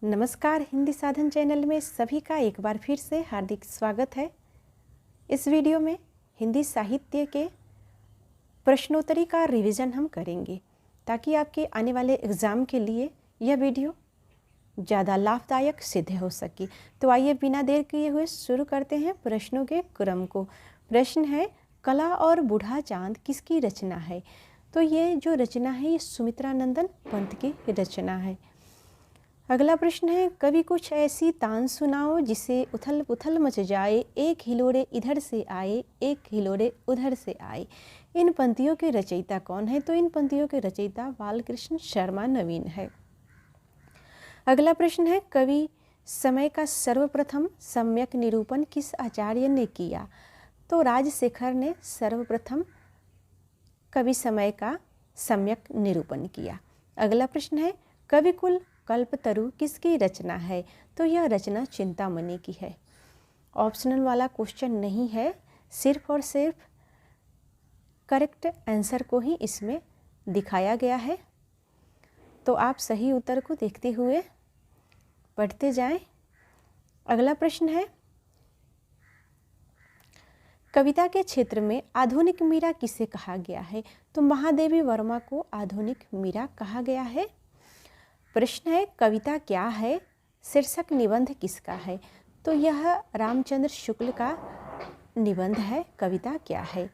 नमस्कार। हिंदी साधन चैनल में सभी का एक बार फिर से हार्दिक स्वागत है। इस वीडियो में हिंदी साहित्य के प्रश्नोत्तरी का रिवीजन हम करेंगे ताकि आपके आने वाले एग्ज़ाम के लिए यह वीडियो ज़्यादा लाभदायक सिद्ध हो सके। तो आइए बिना देर किए हुए शुरू करते हैं प्रश्नों के क्रम को। प्रश्न है, कला और बूढ़ा चांद किसकी रचना है? तो ये जो रचना है ये सुमित्रा नंदन पंत की रचना है। अगला प्रश्न है, कभी कुछ ऐसी तान सुनाओ जिसे उथल पुथल मच जाए, एक हिलोरे इधर से आए, एक हिलोरे उधर से आए। इन पंक्तियों के रचयिता कौन है? तो इन पंक्तियों के रचयिता बालकृष्ण शर्मा नवीन है। अगला प्रश्न है, कवि समय का सर्वप्रथम सम्यक निरूपण किस आचार्य ने किया? तो राजशेखर ने सर्वप्रथम कवि समय का सम्यक निरूपण किया। अगला प्रश्न है, कविकुल कल्पतरु किसकी रचना है? तो यह रचना चिंतामणि की है। ऑप्शनल वाला क्वेश्चन नहीं है, सिर्फ और सिर्फ करेक्ट आंसर को ही इसमें दिखाया गया है। तो आप सही उत्तर को देखते हुए पढ़ते जाएं। अगला प्रश्न है, कविता के क्षेत्र में आधुनिक मीरा किसे कहा गया है? तो महादेवी वर्मा को आधुनिक मीरा कहा गया है। प्रश्न है, कविता क्या है? शीर्षक निबंध किसका है? तो यह रामचंद्र शुक्ल का निबंध है। कविता क्या है?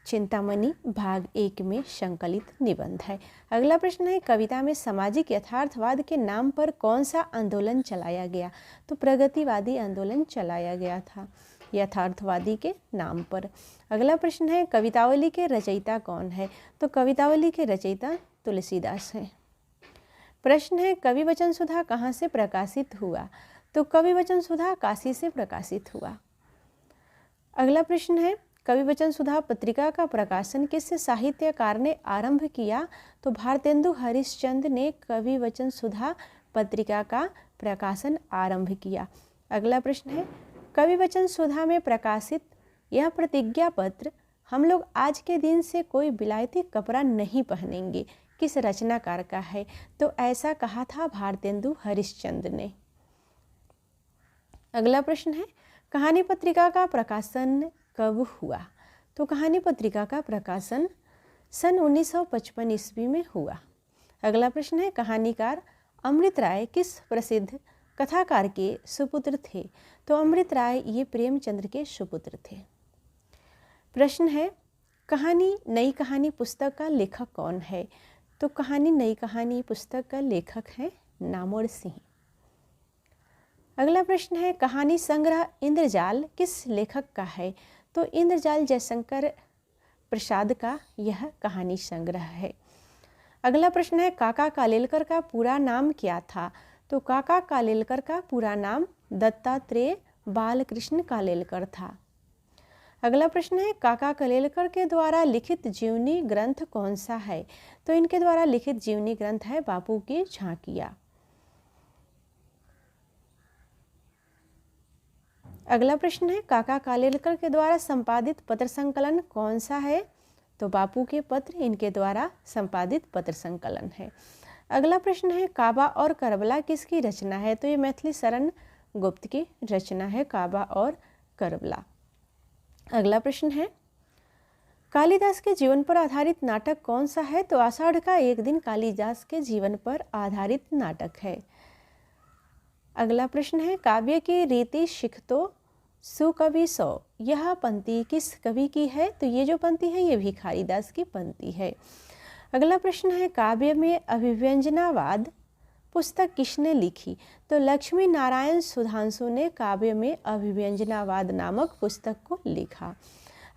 चिंतामणि भाग 1 में संकलित निबंध है। अगला प्रश्न है, कविता में सामाजिक यथार्थवाद के नाम पर कौन सा आंदोलन चलाया गया? तो प्रगतिवादी आंदोलन चलाया गया था यथार्थवादी के नाम पर। अगला प्रश्न है, कवितावली के रचयिता कौन है? तो कवितावली के रचयिता तुलसीदास हैं। प्रश्न है, कवि वचन सुधा कहाँ से प्रकाशित हुआ? तो कवि वचन सुधा काशी से प्रकाशित हुआ। अगला प्रश्न है, कवि वचन सुधा पत्रिका का प्रकाशन किस साहित्यकार ने आरंभ किया? तो भारतेंदु हरिश्चंद्र ने कवि वचन सुधा पत्रिका का प्रकाशन आरंभ किया। अगला प्रश्न है, कवि वचन सुधा में प्रकाशित यह प्रतिज्ञा पत्र हम लोग आज के दिन से कोई विलायती कपड़ा नहीं पहनेंगे किस रचनाकार का है? तो ऐसा कहा था भारतेंदु हरिश्चंद्र ने। अगला प्रश्न है, कहानी पत्रिका का प्रकाशन कब हुआ? तो कहानी पत्रिका का प्रकाशन सन 1955 ईस्वी में हुआ। अगला प्रश्न है, कहानीकार अमृत राय किस प्रसिद्ध कथाकार के सुपुत्र थे? तो अमृत राय ये प्रेमचंद्र के सुपुत्र थे। प्रश्न है, कहानी नई कहानी पुस्तक का लेखक कौन है? तो कहानी नई कहानी पुस्तक का लेखक है नामवर सिंह। अगला प्रश्न है, कहानी संग्रह इंद्रजाल किस लेखक का है? तो इंद्रजाल जयशंकर प्रसाद का यह कहानी संग्रह है। अगला प्रश्न है, काका कालेलकर का पूरा नाम क्या था? तो काका कालेलकर का पूरा नाम दत्तात्रेय बालकृष्ण कालेलकर था। अगला प्रश्न है, काका कालेलकर के द्वारा लिखित जीवनी ग्रंथ कौन सा है? तो इनके द्वारा लिखित जीवनी ग्रंथ है बापू की झांकियाँ। अगला प्रश्न है, काका कालेलकर के द्वारा संपादित पत्र संकलन कौन सा है? तो बापू के पत्र इनके द्वारा संपादित पत्र संकलन है। अगला प्रश्न है, काबा और करबला किसकी रचना है? तो ये मैथिली शरण गुप्त की रचना है, काबा और करबला। अगला प्रश्न है, कालिदास के जीवन पर आधारित नाटक कौन सा है? तो आषाढ़ का एक दिन कालिदास के जीवन पर आधारित नाटक है। अगला प्रश्न है, काव्य की रीति शिखतो सुकवि सौ यह पंक्ति किस कवि की है? तो ये जो पंक्ति है ये भिखारीदास की पंक्ति है। अगला प्रश्न है, काव्य में अभिव्यंजनावाद पुस्तक किसने लिखी? तो लक्ष्मी नारायण सुधांशु ने काव्य में अभिव्यंजनावाद नामक पुस्तक को लिखा।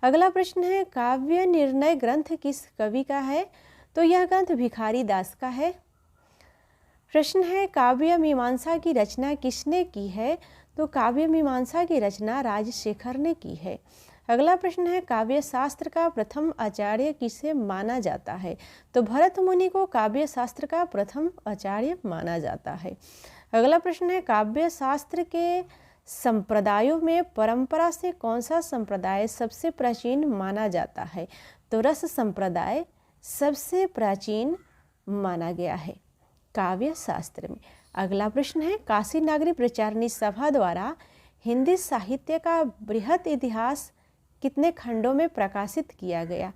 अगला प्रश्न है, काव्य निर्णय ग्रंथ किस कवि का है? तो यह ग्रंथ भिखारीदास का है। प्रश्न है, काव्य मीमांसा की रचना किसने की है? तो काव्य मीमांसा की रचना राजशेखर ने की है। अगला प्रश्न है, काव्य शास्त्र का प्रथम आचार्य किसे माना जाता है? तो भरत मुनि को काव्य शास्त्र का प्रथम आचार्य माना जाता है। अगला प्रश्न है, काव्य शास्त्र के संप्रदायों में परंपरा से कौन सा संप्रदाय सबसे प्राचीन माना जाता है? तो रस संप्रदाय सबसे प्राचीन माना गया है काव्य शास्त्र में। अगला प्रश्न है काशी नागरी प्रचारणी सभा द्वारा हिंदी साहित्य का बृहत इतिहास कितने खंडों में प्रकाशित किया गया?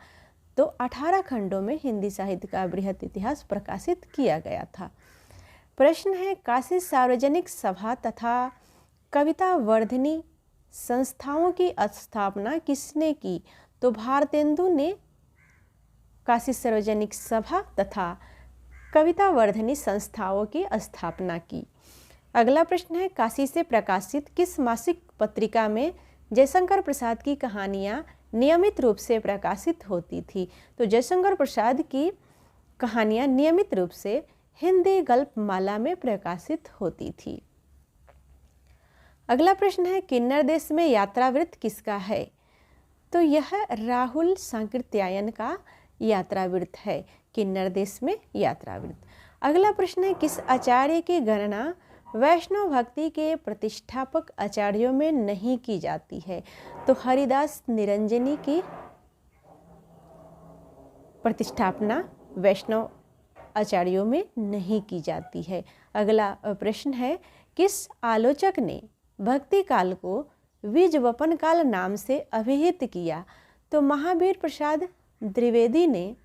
तो 18 खंडों में हिंदी साहित्य का बृहत इतिहास प्रकाशित किया गया था। प्रश्न है काशी सार्वजनिक सभा तथा कविता वर्धिनी संस्थाओं की स्थापना किसने की? तो भारतेंदु ने काशी सार्वजनिक सभा तथा कविता वर्धिनी संस्थाओं की स्थापना की। अगला प्रश्न है काशी से प्रकाशित किस मासिक पत्रिका में जयशंकर प्रसाद की कहानियाँ नियमित रूप से प्रकाशित होती थी? तो जयशंकर प्रसाद की कहानियाँ नियमित रूप से हिंदी गल्पमाला में प्रकाशित होती थी। अगला प्रश्न है किन्नर देश में यात्रावृत्त किसका है? तो यह राहुल सांकृत्यायन का यात्रावृत्त है, किन्नर देश में यात्रावृत्त। अगला प्रश्न है किस आचार्य की गणना वैष्णव भक्ति के प्रतिष्ठापक आचार्यों में नहीं की जाती है? तो हरिदास निरंजनी की प्रतिष्ठापना वैष्णव आचार्यों में नहीं की जाती है। अगला प्रश्न है किस आलोचक ने भक्ति काल को बीजवपन काल नाम से अभिहित किया? तो महावीर प्रसाद द्विवेदी ने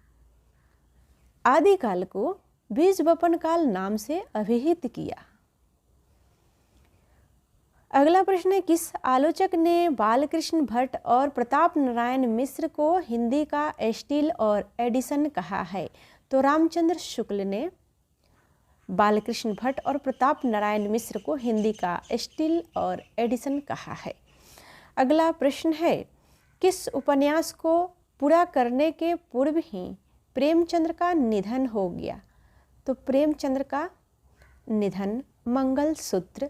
आदिकाल को बीजवपन काल नाम से अभिहित किया। अगला प्रश्न है किस आलोचक ने बालकृष्ण भट्ट और प्रताप नारायण मिश्र को हिंदी का स्टील और एडिशन कहा है? तो रामचंद्र शुक्ल ने बालकृष्ण भट्ट और प्रताप नारायण मिश्र को हिंदी का स्टील और एडिशन कहा है। अगला प्रश्न है किस उपन्यास को पूरा करने के पूर्व ही प्रेमचंद्र का निधन हो गया? तो प्रेमचंद्र का निधन मंगलसूत्र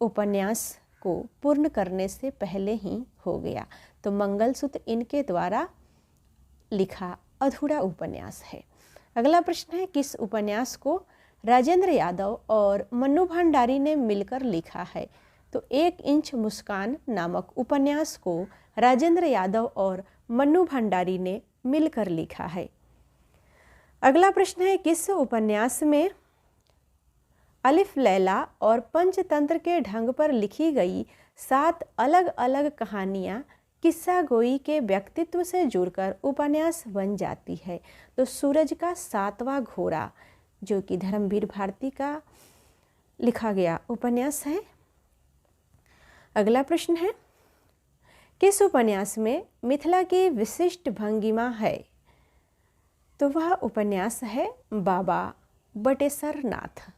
उपन्यास को पूर्ण करने से पहले ही हो गया। तो मंगलसूत्र इनके द्वारा लिखा अधूरा उपन्यास है। अगला प्रश्न है किस उपन्यास को राजेंद्र यादव और मन्नू भंडारी ने मिलकर लिखा है? तो 1 इंच मुस्कान नामक उपन्यास को राजेंद्र यादव और मन्नू भंडारी ने मिलकर लिखा है। अगला प्रश्न है किस उपन्यास में अलिफ लैला और पंचतंत्र के ढंग पर लिखी गई 7 अलग अलग कहानियाँ किस्सा गोई के व्यक्तित्व से जुड़कर उपन्यास बन जाती है? तो सूरज का 7वां घोड़ा जो कि धर्मवीर भारती का लिखा गया उपन्यास है। अगला प्रश्न है किस उपन्यास में मिथिला की विशिष्ट भंगिमा है? तो वह उपन्यास है बाबा बटेश्वर नाथ।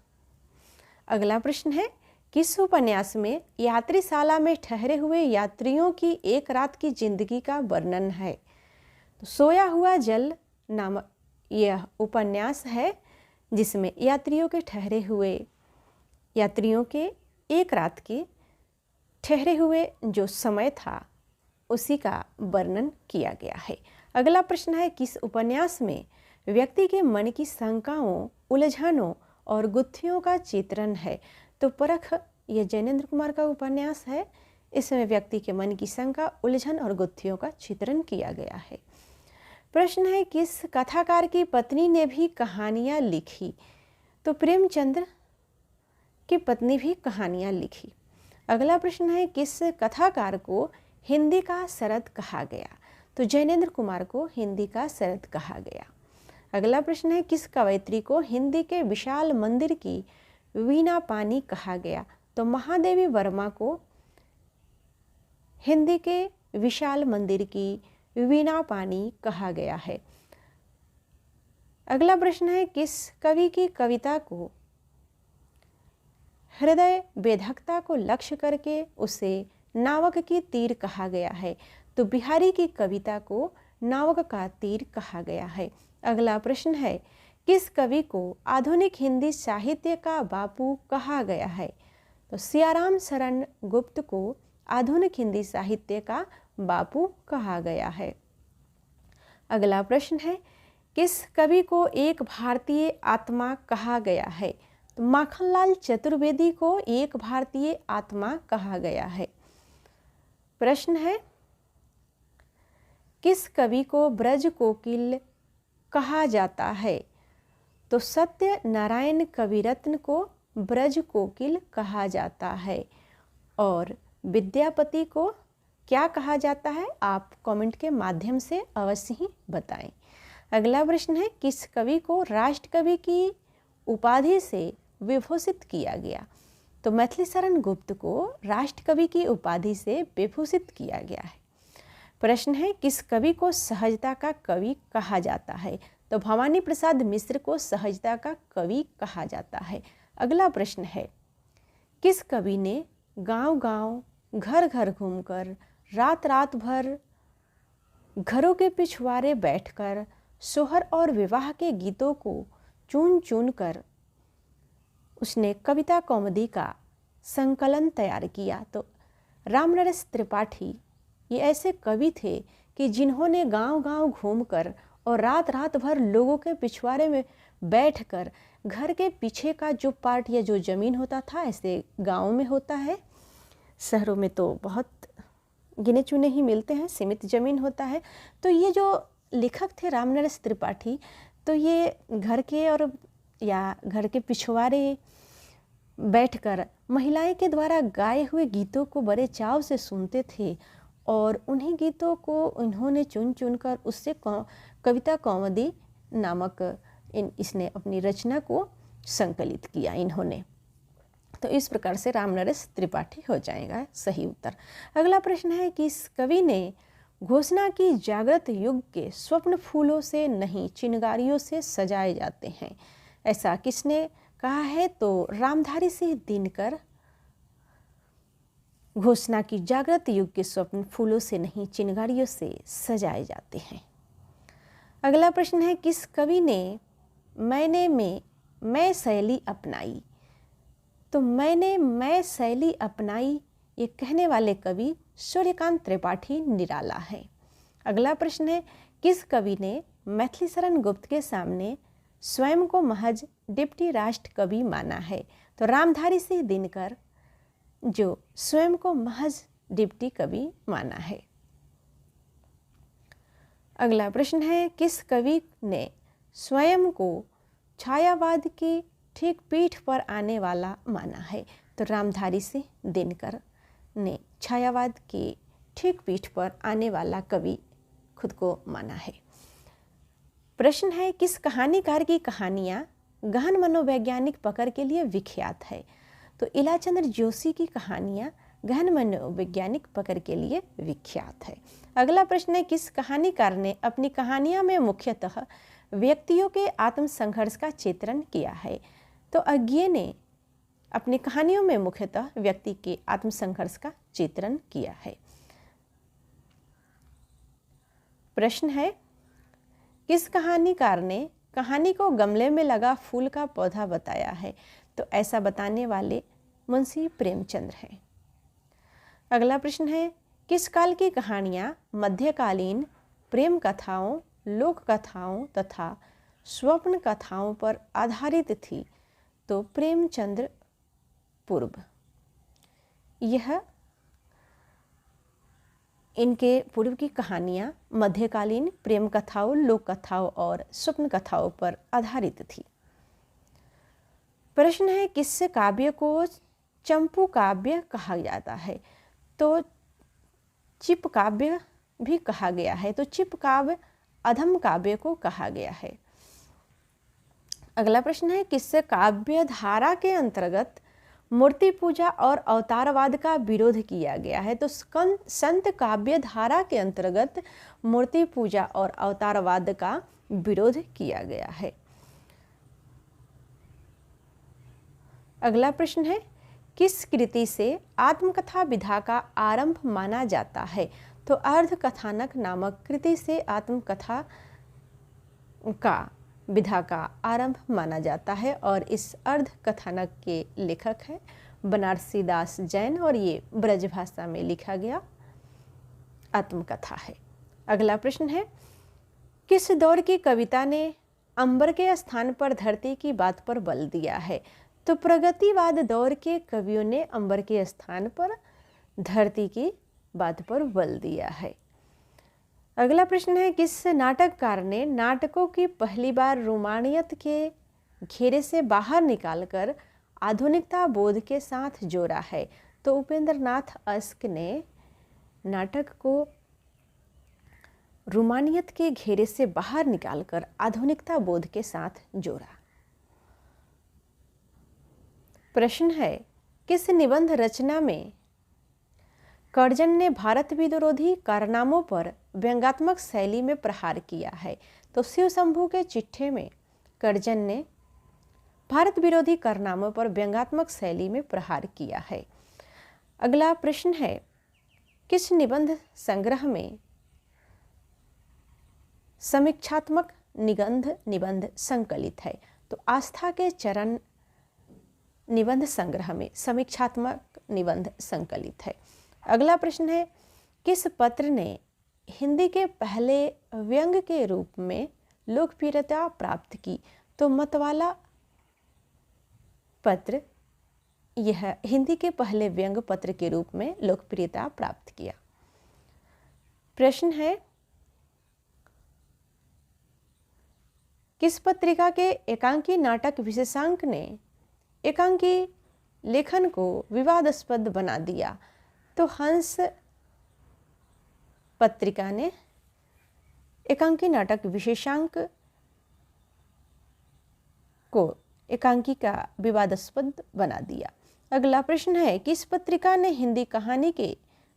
अगला प्रश्न है किस उपन्यास में यात्रीशाला में ठहरे हुए यात्रियों की एक रात की जिंदगी का वर्णन है? तो सोया हुआ जल नामक यह उपन्यास है जिसमें यात्रियों के एक रात के ठहरे हुए जो समय था उसी का वर्णन किया गया है। अगला प्रश्न है किस उपन्यास में व्यक्ति के मन की शंकाओं, उलझनों और गुत्थियों का चित्रण है? तो परख यह जैनेन्द्र कुमार का उपन्यास है। इसमें व्यक्ति के मन की शंका, उलझन और गुत्थियों का चित्रण किया गया है। प्रश्न है किस कथाकार की पत्नी ने भी कहानियाँ लिखी? तो प्रेमचंद्र की पत्नी भी कहानियाँ लिखी। अगला प्रश्न है किस कथाकार को हिंदी का शरद कहा गया? तो जैनेन्द्र कुमार को हिंदी का शरद कहा गया। अगला प्रश्न है किस कवयित्री को हिंदी के विशाल मंदिर की वीणा पानी कहा गया? तो महादेवी वर्मा को हिंदी के विशाल मंदिर की वीणा पानी कहा गया है। अगला प्रश्न है किस कवि की कविता को हृदय वेधकता को लक्ष्य करके उसे नावक की तीर कहा गया है? तो बिहारी की कविता को नावक का तीर कहा गया है। अगला प्रश्न है किस कवि को आधुनिक हिंदी साहित्य का बापू कहा गया है? तो सियाराम शरण गुप्त को आधुनिक हिंदी साहित्य का बापू कहा गया है। अगला प्रश्न है किस कवि को एक भारतीय आत्मा कहा गया है? तो माखनलाल चतुर्वेदी को एक भारतीय आत्मा कहा गया है। प्रश्न है किस कवि को ब्रज कोकिल कहा जाता है? तो सत्य नारायण कविरत्न को ब्रज कोकिल कहा जाता है और विद्यापति को क्या कहा जाता है? आप कमेंट के माध्यम से अवश्य ही बताएं। अगला प्रश्न है, किस कवि को राष्ट्र कवि की उपाधि से विभूषित किया गया? तो मैथिली शरण गुप्त को राष्ट्र कवि की उपाधि से विभूषित किया गया है। प्रश्न है, किस कवि को सहजता का कवि कहा जाता है? तो भवानी प्रसाद मिश्र को सहजता का कवि कहा जाता है। अगला प्रश्न है, किस कवि ने गांव-गांव, घर-घर घूमकर, रात-रात भर घरों के पिछवाड़े बैठकर सोहर और विवाह के गीतों को चुन-चुन कर उसने कविता कौमुदी का संकलन तैयार किया? तो रामनरेश त्रिपाठी ये ऐसे कवि थे कि जिन्होंने गांव-गांव घूमकर और रात-रात भर लोगों के पिछवाड़े में बैठकर, घर के पीछे का जो पार्ट या जो ज़मीन होता था, ऐसे गाँव में होता है, शहरों में तो बहुत गिने चुने ही मिलते हैं, सीमित ज़मीन होता है। तो ये जो लेखक थे रामनरेश त्रिपाठी, तो ये घर के और या घर के पिछवाड़े बैठकर महिलाएं के द्वारा गाए हुए गीतों को बड़े चाव से सुनते थे और उन्हीं गीतों को इन्होंने चुन चुन कर उससे कविता कौमुदी नामक इसने अपनी रचना को संकलित किया इन्होंने। तो इस प्रकार से रामनरेश त्रिपाठी हो जाएगा सही उत्तर। अगला प्रश्न है कि इस कवि ने घोषणा की जागृत युग के स्वप्न फूलों से नहीं चिनगारियों से सजाए जाते हैं, ऐसा किसने कहा है? तो रामधारी सिंह दिनकर घोषणा की जागृत युग के स्वप्न फूलों से नहीं चिनगारियों से सजाए जाते हैं। अगला प्रश्न है, किस कवि ने मैंने में मैं शैली अपनाई? तो मैंने मैं शैली अपनाई ये कहने वाले कवि सूर्यकांत त्रिपाठी निराला है। अगला प्रश्न है, किस कवि ने मैथिली शरण गुप्त के सामने स्वयं को महज डिप्टी राष्ट्र कवि माना है? तो रामधारी सिंह दिनकर जो स्वयं को महज डिप्टी कवि माना है। अगला प्रश्न है, किस कवि ने स्वयं को छायावाद की ठीक पीठ पर आने वाला माना है? तो रामधारी सिंह दिनकर ने छायावाद की ठीक पीठ पर आने वाला कवि खुद को माना है। प्रश्न है, किस कहानीकार की कहानियाँ गहन मनोवैज्ञानिक पकड़ के लिए विख्यात है? तो इलाचंद्र जोशी की कहानियाँ गहन मनोवैज्ञानिक पकड़ के लिए विख्यात है। अगला प्रश्न है, किस कहानीकार ने अपनी कहानियाँ में मुख्यतः व्यक्तियों के आत्मसंघर्ष का चित्रण किया है? तो अज्ञे ने अपनी कहानियों में मुख्यतः व्यक्ति के आत्मसंघर्ष का चित्रण किया है। प्रश्न है, किस कहानीकार ने कहानी को गमले में लगा फूल का पौधा बताया है? तो ऐसा बताने वाले मुंशी प्रेमचंद हैं। अगला प्रश्न है, किस काल की कहानियाँ मध्यकालीन प्रेम कथाओं, लोक कथाओं तथा स्वप्न कथाओं पर आधारित थी? तो प्रेमचंद्र पूर्व। यह इनके पूर्व की कहानियाँ मध्यकालीन प्रेम कथाओं, लोक कथाओं और स्वप्न कथाओं पर आधारित थी। प्रश्न है, किस काव्य को चंपू काव्य कहा जाता है? तो चिप काव्य भी कहा गया है। तो चिप काव्य अधम काव्य को कहा गया है। अगला प्रश्न है, किस काव्य धारा के अंतर्गत मूर्ति पूजा और अवतारवाद का विरोध किया गया है? तो संत काव्य धारा के अंतर्गत मूर्ति पूजा और अवतारवाद का विरोध किया गया है। अगला प्रश्न है, किस कृति से आत्मकथा विधा का आरंभ माना जाता है? तो अर्धकथानक नामक कृति से आत्मकथा का विधा का आरंभ माना जाता है और इस अर्धकथानक के लेखक हैं बनारसी दास जैन और ये ब्रज भाषा में लिखा गया आत्मकथा है। अगला प्रश्न है, किस दौर की कविता ने अंबर के स्थान पर धरती की बात पर बल दिया है? तो प्रगतिवाद दौर के कवियों ने अंबर के स्थान पर धरती की बात पर बल दिया है। अगला प्रश्न है, किस नाटककार ने नाटकों की पहली बार रोमानियत के घेरे से बाहर निकालकर आधुनिकता बोध के साथ जोड़ा है? तो उपेंद्र नाथ अश्क ने नाटक को रोमानियत के घेरे से बाहर निकालकर आधुनिकता बोध के साथ जोड़ा। प्रश्न है, किस निबंध रचना में कर्जन ने भारत विरोधी कारनामों पर व्यंग्यात्मक शैली में प्रहार किया है? तो शिव शंभू के चिट्ठे में कर्जन ने भारत विरोधी कारनामों पर व्यंग्यात्मक शैली में प्रहार किया है। अगला प्रश्न है, किस निबंध संग्रह में समीक्षात्मक निबंध संकलित है? तो आस्था के चरण निबंध संग्रह में समीक्षात्मक निबंध संकलित है। अगला प्रश्न है, किस पत्र ने हिंदी के पहले व्यंग्य के रूप में लोकप्रियता प्राप्त की? तो मतवाला पत्र यह हिंदी के पहले व्यंग्य पत्र के रूप में लोकप्रियता प्राप्त किया। प्रश्न है, किस पत्रिका के एकांकी नाटक विशेषांक ने एकांकी लेखन को विवादास्पद बना दिया? तो हंस पत्रिका ने एकांकी नाटक विशेषांक को एकांकी का विवादास्पद बना दिया। अगला प्रश्न है, किस पत्रिका ने हिंदी कहानी के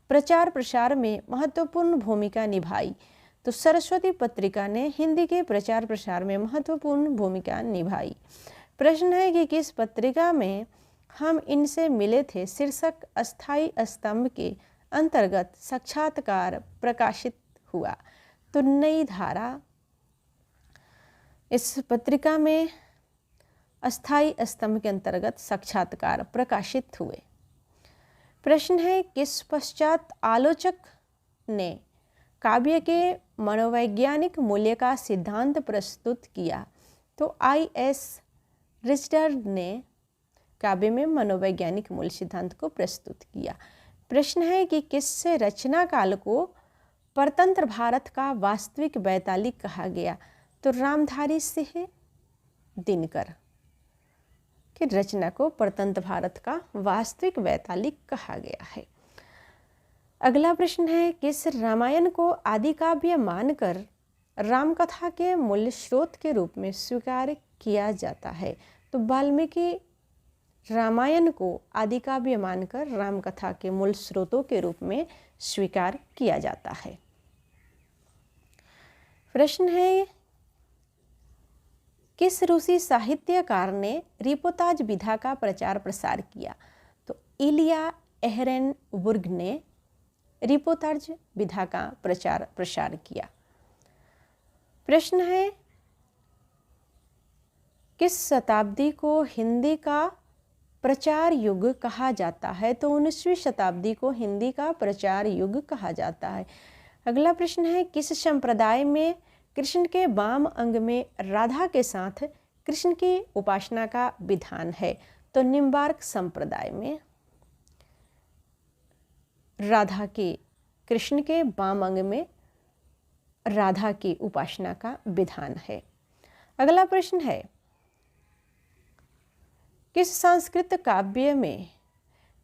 प्रचार प्रसार में महत्वपूर्ण भूमिका निभाई? तो सरस्वती पत्रिका ने हिंदी के प्रचार प्रसार में महत्वपूर्ण भूमिका निभाई। प्रश्न है कि किस पत्रिका में हम इनसे मिले थे शीर्षक अस्थाई स्तंभ के अंतर्गत साक्षात्कार प्रकाशित हुआ? तो नई धारा इस पत्रिका में अस्थाई स्तंभ के अंतर्गत साक्षात्कार प्रकाशित हुए। प्रश्न है, किस पश्चात आलोचक ने काव्य के मनोवैज्ञानिक मूल्य का सिद्धांत प्रस्तुत किया? तो I.S. रिचर्ड ने काव्य में मनोवैज्ञानिक मूल सिद्धांत को प्रस्तुत किया। प्रश्न है कि किससे रचना काल को परतंत्र भारत का वास्तविक वैतालिक कहा गया? तो रामधारी सिंह दिनकर की रचना को परतंत्र भारत का वास्तविक वैतालिक कहा गया है। अगला प्रश्न है, किस रामायण को आदि काव्य मानकर रामकथा के मूल स्रोत के रूप में स्वीकार किया जाता है? तो वाल्मीकि रामायण को आदि काव्य मानकर रामकथा के मूल स्रोतों के रूप में स्वीकार किया जाता है। प्रश्न है, किस रूसी साहित्यकार ने रिपोर्ताज विधा का प्रचार प्रसार किया? तो इलिया एहरेनबुर्ग ने रिपोर्ताज विधा का प्रचार प्रसार किया। प्रश्न है, किस शताब्दी को हिंदी का प्रचार युग कहा जाता है? तो 19वीं शताब्दी को हिंदी का प्रचार युग कहा जाता है। अगला प्रश्न है, किस संप्रदाय में कृष्ण के वाम अंग में राधा के साथ कृष्ण की उपासना का विधान है? तो निम्बार्क संप्रदाय में राधा के कृष्ण के वाम अंग में राधा की उपासना का विधान है। अगला प्रश्न है, किस संस्कृत काव्य में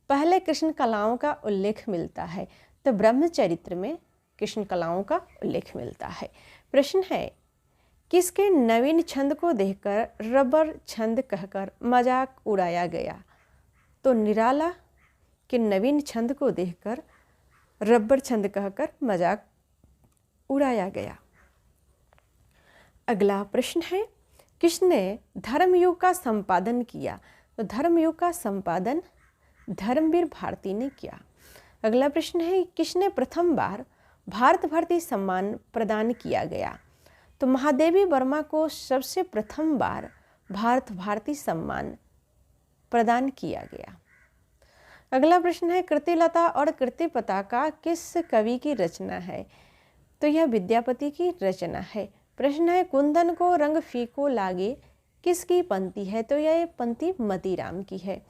पहले कृष्ण कलाओं का उल्लेख मिलता है? तो ब्रह्मचरित्र में कृष्ण कलाओं का उल्लेख मिलता है। प्रश्न है, किसके नवीन छंद को देखकर रबर छंद कहकर मजाक उड़ाया गया? तो निराला के नवीन छंद को देखकर रबर छंद कहकर मजाक उड़ाया गया। अगला प्रश्न है, किसने धर्मयुग का संपादन किया? तो धर्मयुग का संपादन धर्मवीर भारती ने किया। अगला प्रश्न है, किसने प्रथम बार भारत भारती सम्मान प्रदान किया गया? तो महादेवी वर्मा को सबसे प्रथम बार भारत भारती सम्मान प्रदान किया गया। अगला प्रश्न है, कृतिलता और कृतिपताका किस कवि की रचना है? तो यह विद्यापति की रचना है। प्रश्न है, कुंदन को रंग फीको लागे किसकी पंक्ति है? तो यह पंक्ति मतीराम की है।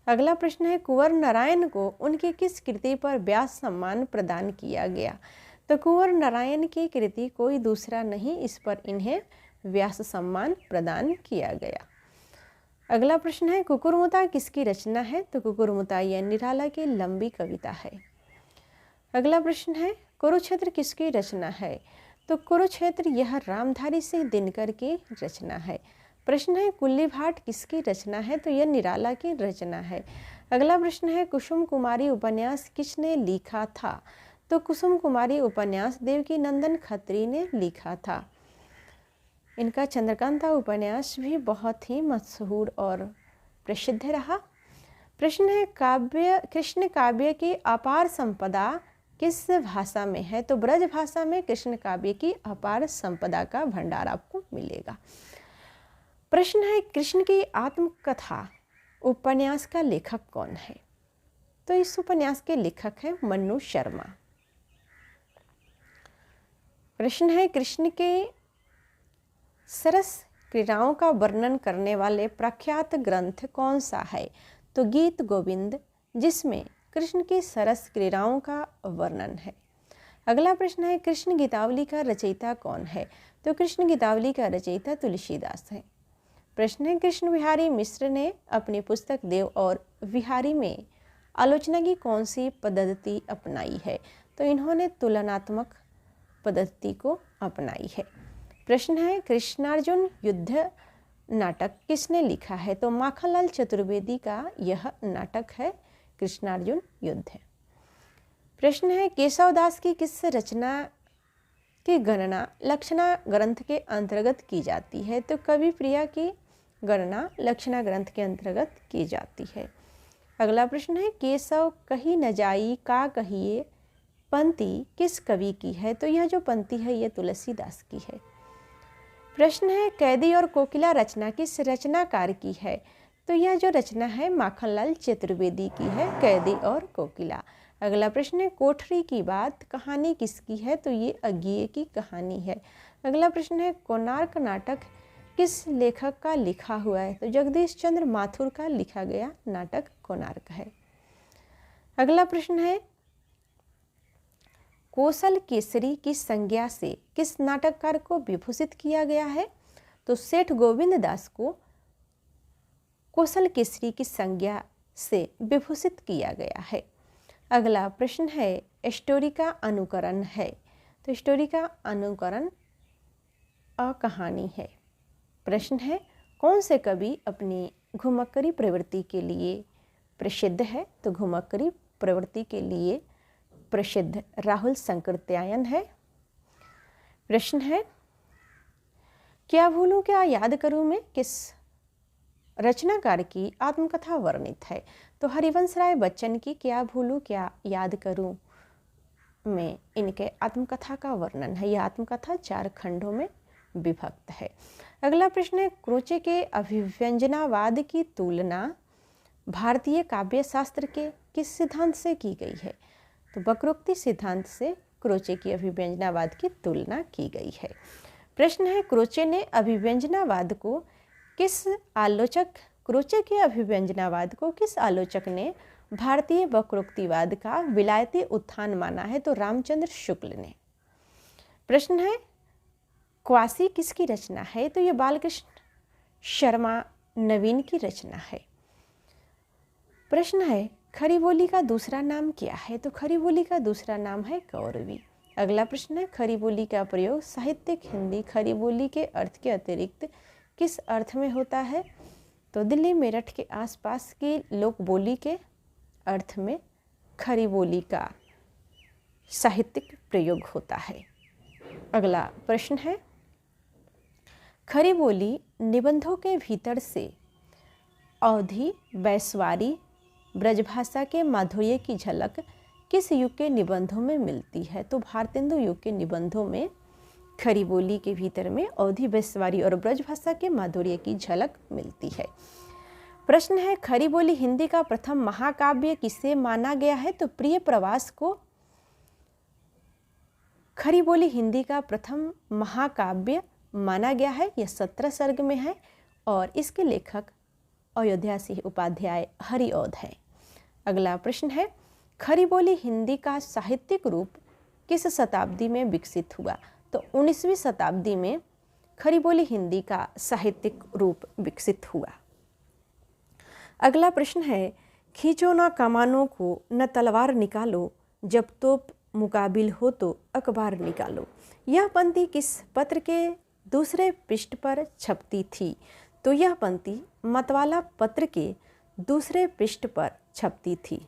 अगला प्रश्न है, कुंवर नारायण को उनकी किस कृति पर व्यास सम्मान प्रदान किया गया? तो कुंवर नारायण की कृति कोई दूसरा नहीं, इस पर इन्हें व्यास सम्मान प्रदान किया गया। अगला प्रश्न है कुकुरमुता किसकी रचना है? तो कुकुरमुता यह निराला की लंबी कविता है। अगला प्रश्न है कुरुक्षेत्र किसकी रचना है? तो कुरुक्षेत्र यह रामधारी सिंह दिनकर की रचना है। प्रश्न है कुल्ली भाट किसकी रचना है? तो यह निराला की रचना है। अगला प्रश्न है कुसुम कुमारी उपन्यास किसने लिखा था? तो कुसुम कुमारी उपन्यास देवकी नंदन खत्री ने लिखा था। इनका चंद्रकांता उपन्यास भी बहुत ही मशहूर और प्रसिद्ध रहा। प्रश्न है कृष्ण काव्य की अपार संपदा किस भाषा में है? तो ब्रज भाषा में कृष्ण काव्य की अपार संपदा का भंडार आपको मिलेगा। प्रश्न है कृष्ण की आत्मकथा उपन्यास का लेखक कौन है? तो इस उपन्यास के लेखक हैं मन्नू शर्मा। प्रश्न है कृष्ण के सरस क्रीड़ाओं का वर्णन करने वाले प्रख्यात ग्रंथ कौन सा है? तो गीत गोविंद, जिसमें कृष्ण की सरस क्रीड़ाओं का वर्णन है। अगला प्रश्न है कृष्ण गीतावली का रचयिता कौन है? तो कृष्ण गीतावली का रचयिता तुलसीदास है। प्रश्न है कृष्ण बिहारी मिश्र ने अपनी पुस्तक देव और विहारी में आलोचना की कौन सी पद्धति अपनाई है? तो इन्होंने तुलनात्मक पद्धति को अपनाई है। प्रश्न है कृष्णार्जुन युद्ध नाटक किसने लिखा है? तो माखनलाल चतुर्वेदी का यह नाटक है कृष्णार्जुन युद्ध। प्रश्न है केशवदास की किस रचना की गणना लक्षणा ग्रंथ के अंतर्गत की जाती है? तो कवि प्रिया की गणना लक्षणा ग्रंथ के अंतर्गत की जाती है। अगला प्रश्न है केशव कही न जाई का कहिए पंक्ति किस कवि की है? तो यह जो पंक्ति है यह तुलसीदास की है। प्रश्न है कैदी और कोकिला रचना किस रचनाकार की है? तो यह जो रचना है माखनलाल चतुर्वेदी की है, कैदी और कोकिला। अगला प्रश्न है कोठरी की बात कहानी किसकी है? तो ये अज्ञेय की कहानी है। अगला प्रश्न है कोणार्क नाटक किस लेखक का लिखा हुआ है? तो जगदीश चंद्र माथुर का लिखा गया नाटक कोणार्क है। अगला प्रश्न है कौशल केसरी की संज्ञा से किस नाटककार को विभूषित किया गया है? तो सेठ गोविंद दास को कौशल केसरी की संज्ञा से विभूषित किया गया है। अगला प्रश्न है स्टोरी का अनुकरण है। तो स्टोरी का अनुकरण कहानी है। प्रश्न है कौन से कवि अपनी घुमक्करी प्रवृत्ति के लिए प्रसिद्ध है? तो घुमक्करी प्रवृत्ति के लिए प्रसिद्ध राहुल संकृत्यायन है। प्रश्न है क्या भूलूं क्या याद करूं में किस रचनाकार की आत्मकथा वर्णित है? तो हरिवंश राय बच्चन की क्या भूलूं क्या याद करूं में इनके आत्मकथा का वर्णन है। यह आत्मकथा 4 खंडों में विभक्त है। अगला प्रश्न है क्रोचे के अभिव्यंजनावाद की तुलना भारतीय काव्य शास्त्र के किस सिद्धांत से की गई है? तो वक्रोक्ति सिद्धांत से क्रोचे की अभिव्यंजनावाद की तुलना की गई है। प्रश्न है क्रोचे के अभिव्यंजनावाद को किस आलोचक ने भारतीय वक्रोक्तिवाद का विलायती उत्थान माना है? तो रामचंद्र शुक्ल ने। प्रश्न है क्वासी किसकी रचना है? तो यह बालकृष्ण शर्मा नवीन की रचना है। प्रश्न है खरी बोली का दूसरा नाम क्या है? तो खरी बोली का दूसरा नाम है कौरवी। अगला प्रश्न है खरी बोली का प्रयोग साहित्यिक हिंदी खरी बोली के अर्थ के अतिरिक्त किस अर्थ में होता है? तो दिल्ली मेरठ के आसपास की लोक बोली के अर्थ में खरी बोली का साहित्यिक प्रयोग होता है। अगला प्रश्न है खरी बोली निबंधों के भीतर से अवधी वैश्वारी ब्रजभाषा के माधुर्य की झलक किस युग के निबंधों में मिलती है? तो भारतेंदु युग के निबंधों में खरी बोली के भीतर में अवधी वैश्वारी और ब्रजभाषा के माधुर्य की झलक मिलती है। प्रश्न है खरी बोली हिंदी का प्रथम महाकाव्य किसे माना गया है? तो प्रिय प्रवास को खरी बोली हिंदी का प्रथम महाकाव्य माना गया है। यह 17 सर्ग में है और इसके लेखक अयोध्या सिंह उपाध्याय हरिऔध है। अगला प्रश्न है खरी बोली हिंदी का साहित्यिक रूप किस शताब्दी में विकसित हुआ? तो 19वीं शताब्दी में खरी बोली हिंदी का साहित्यिक रूप विकसित हुआ। अगला प्रश्न है, खींचो न कमानों को न तलवार निकालो, जब तोप मुकाबिल हो तो अखबार निकालो। यह पंक्ति किस पत्र के दूसरे पृष्ठ पर छपती थी? तो यह पंक्ति मतवाला पत्र के दूसरे पृष्ठ पर छपती थी।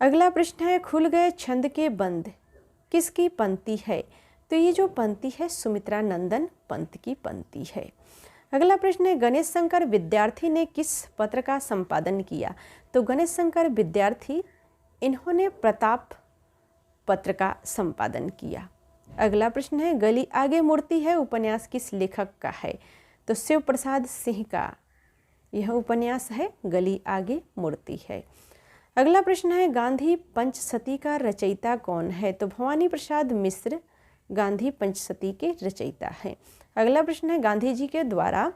अगला प्रश्न है, खुल गए छंद के बंद किसकी पंक्ति है? तो ये जो पंक्ति है सुमित्रा नंदन पंत की पंक्ति है। अगला प्रश्न है, गणेश शंकर विद्यार्थी ने किस पत्र का संपादन किया? तो गणेश शंकर विद्यार्थी इन्होंने प्रताप पत्र का संपादन किया। अगला प्रश्न है, गली आगे मुड़ती है उपन्यास किस लेखक का है? तो शिव प्रसाद सिंह का यह उपन्यास है गली आगे मुड़ती है। अगला प्रश्न है, गांधी पंचसती का रचयिता कौन है? तो भवानी प्रसाद मिश्र गांधी पंचसती के रचयिता हैं। अगला प्रश्न है, गांधी जी के द्वारा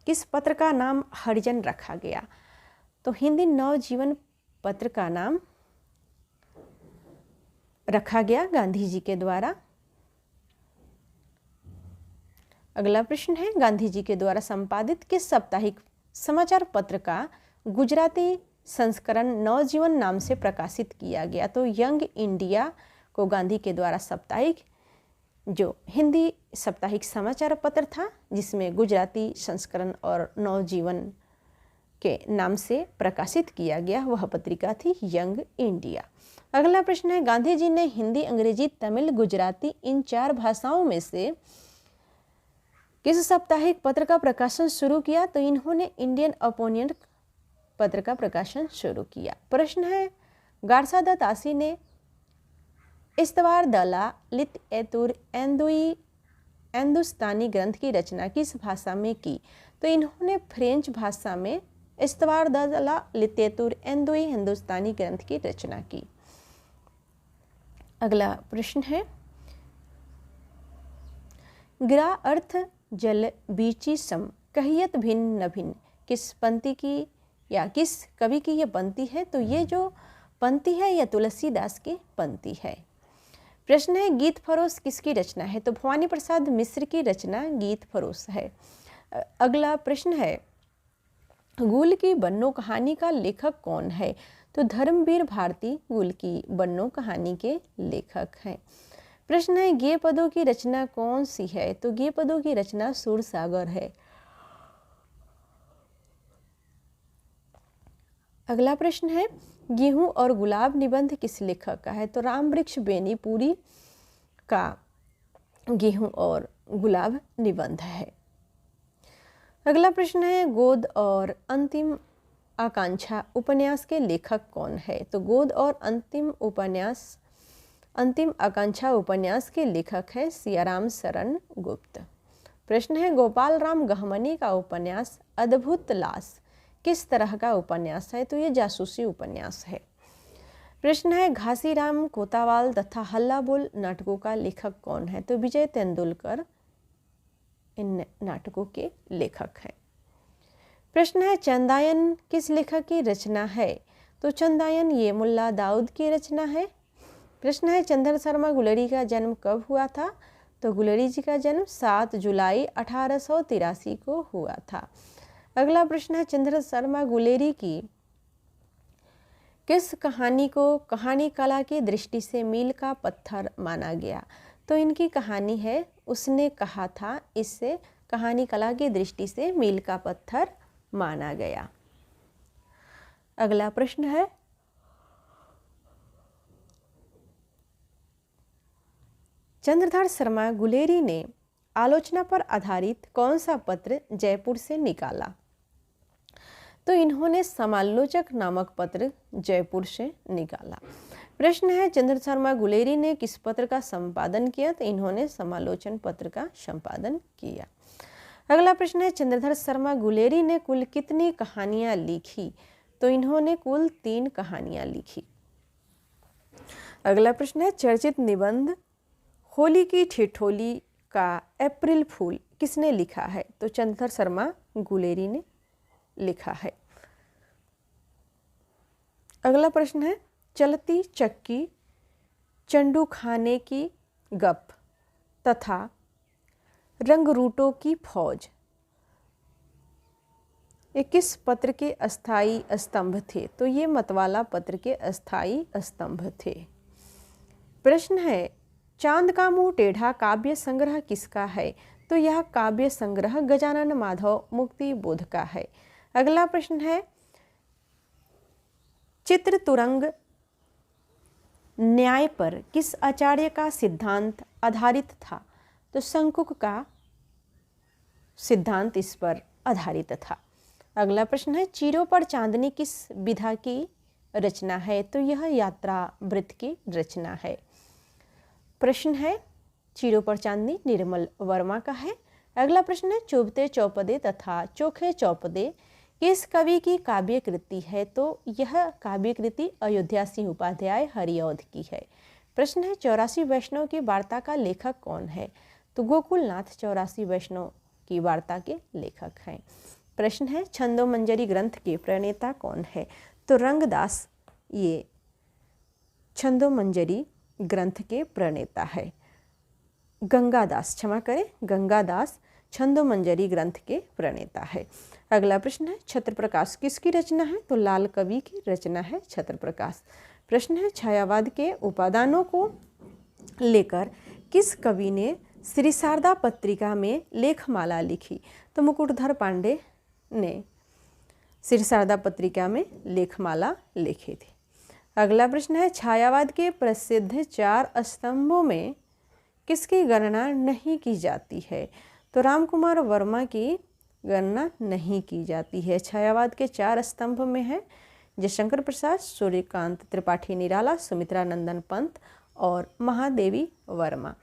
किस पत्र का नाम हरिजन रखा गया? तो हिंदी नवजीवन पत्र का नाम रखा गया गांधी जी के द्वारा। अगला प्रश्न है, गांधी जी के द्वारा संपादित किस साप्ताहिक समाचार पत्र का गुजराती संस्करण नवजीवन नाम से प्रकाशित किया गया? तो यंग इंडिया को गांधी के द्वारा साप्ताहिक जो हिंदी साप्ताहिक समाचार पत्र था जिसमें गुजराती संस्करण और नवजीवन के नाम से प्रकाशित किया गया वह पत्रिका थी यंग इंडिया। अगला प्रश्न है, गांधी जी ने हिंदी, अंग्रेजी, तमिल, गुजराती इन 4 भाषाओं में से किस साप्ताहिक पत्र का प्रकाशन शुरू किया? तो इन्होंने इंडियन ओपिनियन पत्र का प्रकाशन शुरू किया। प्रश्न है, गारसा दत्तासी ने इस्तवार दला लित एतुर एंदुई हिंदुस्तानी ग्रंथ की रचना किस भाषा में की? तो इन्होंने फ्रेंच भाषा में इस्तवार दला लितेतुर एंदुई हिंदुस्तानी ग्रंथ की रचना की। अगला प्रश्न है, गिरा अर्थ जल बीची सम कहियत भिन्न न भिन्न किस पंक्ति की या किस कवि की ये पंक्ति है? तो ये जो पंक्ति है यह तुलसीदास की पंक्ति है। प्रश्न है, गीत फरोश किसकी रचना है? तो भवानी प्रसाद मिश्र की रचना गीत फरोश है। अगला प्रश्न है, गुल की बन्नो कहानी का लेखक कौन है? तो धर्मवीर भारती गुल की बन्नो कहानी के लेखक हैं। प्रश्न है, गेय पदों की रचना कौन सी है? तो गेय पदों की रचना सूरसागर है। अगला प्रश्न है, गेहूं और गुलाब निबंध किस लेखक का है? तो रामवृक्ष बेनीपुरी का गेहूं और गुलाब निबंध है। अगला प्रश्न है, गोद और अंतिम आकांक्षा उपन्यास के लेखक कौन है? तो गोद और अंतिम आकांक्षा उपन्यास के लेखक है सियाराम शरण गुप्त। प्रश्न है, गोपाल राम गहमनी का उपन्यास अद्भुत लाश किस तरह का उपन्यास है? तो ये जासूसी उपन्यास है। प्रश्न है, घासीराम कोतावाल तथा हल्ला बोल नाटकों का लेखक कौन है? तो विजय तेंदुलकर इन नाटकों के लेखक हैं। प्रश्न है, चंदायन किस लेखक की रचना है? तो चंदायन ये मुल्ला दाऊद की रचना है। प्रश्न है, चंद्र शर्मा गुलेरी का जन्म कब हुआ था? तो गुलेरी जी का जन्म 7 जुलाई 1883 को हुआ था। अगला प्रश्न है, चंद्र शर्मा गुलेरी की किस कहानी को कहानी कला की दृष्टि से मील का पत्थर माना गया? तो इनकी कहानी है उसने कहा था, इससे कहानी कला की दृष्टि से मील का पत्थर माना गया। अगला प्रश्न है, चंद्रधर शर्मा गुलेरी ने आलोचना पर आधारित कौन सा पत्र जयपुर से निकाला? तो इन्होंने समालोचक नामक पत्र जयपुर से निकाला। प्रश्न है, चंद्र शर्मा गुलेरी ने किस पत्र का संपादन किया? तो इन्होंने समालोचन पत्र का संपादन किया। अगला प्रश्न है, चंद्रधर शर्मा गुलेरी ने कुल कितनी कहानियां लिखी? तो इन्होंने कुल 3 कहानियां लिखी। अगला प्रश्न है, चर्चित निबंध होली की ठिठोली का अप्रैल फूल किसने लिखा है? तो चंद्रधर शर्मा गुलेरी ने लिखा है। अगला प्रश्न है, चलती चक्की, चंडू खाने की गप तथा रंगरूटों की फौज ये किस पत्र के अस्थाई स्तंभ थे? तो ये मतवाला पत्र के अस्थाई स्तंभ थे। प्रश्न है चांद का मुंह टेढ़ा काव्य संग्रह किसका है? तो यह काव्य संग्रह गजानन माधव मुक्ति बोध का है। अगला प्रश्न है चित्र तुरंग न्याय पर किस आचार्य का सिद्धांत आधारित था? तो शंकुक का सिद्धांत इस पर आधारित था। अगला प्रश्न है चीरों पर चांदनी किस विधा की रचना है? तो यह यात्रा वृत्त की रचना है। प्रश्न है चीरों पर चांदनी निर्मल वर्मा का है। अगला प्रश्न है चुभते चौपदे तथा चोखे चौपदे किस कवि की काव्य कृति है? तो यह काव्य कृति अयोध्या सिंह उपाध्याय हरिऔध की है। प्रश्न है 84 वैष्णव की वार्ता का लेखक कौन है? तो गोकुलनाथ 84 वैष्णव की वार्ता के लेखक हैं। प्रश्न है छंदोमंजरी ग्रंथ के प्रणेता कौन है? तो रंगदास ये छंदोमंजरी ग्रंथ के प्रणेता है। गंगादास, क्षमा करें, गंगादास छंदोमंजरी ग्रंथ के प्रणेता है। अगला प्रश्न है छत्रप्रकाश किसकी रचना है? तो लाल कवि की रचना है छत्रप्रकाश। प्रश्न है छायावाद के उपादानों को लेकर किस कवि ने श्री शारदा पत्रिका में लेखमाला लिखी? तो मुकुटधर पांडे ने श्री शारदा पत्रिका में लेखमाला लिखी थी। अगला प्रश्न है छायावाद के प्रसिद्ध 4 स्तंभों में किसकी गणना नहीं की जाती है? तो रामकुमार वर्मा की गणना नहीं की जाती है। छायावाद के 4 स्तंभ में है जयशंकर प्रसाद, सूर्यकांत त्रिपाठी निराला, सुमित्रा नंदन पंत और महादेवी वर्मा।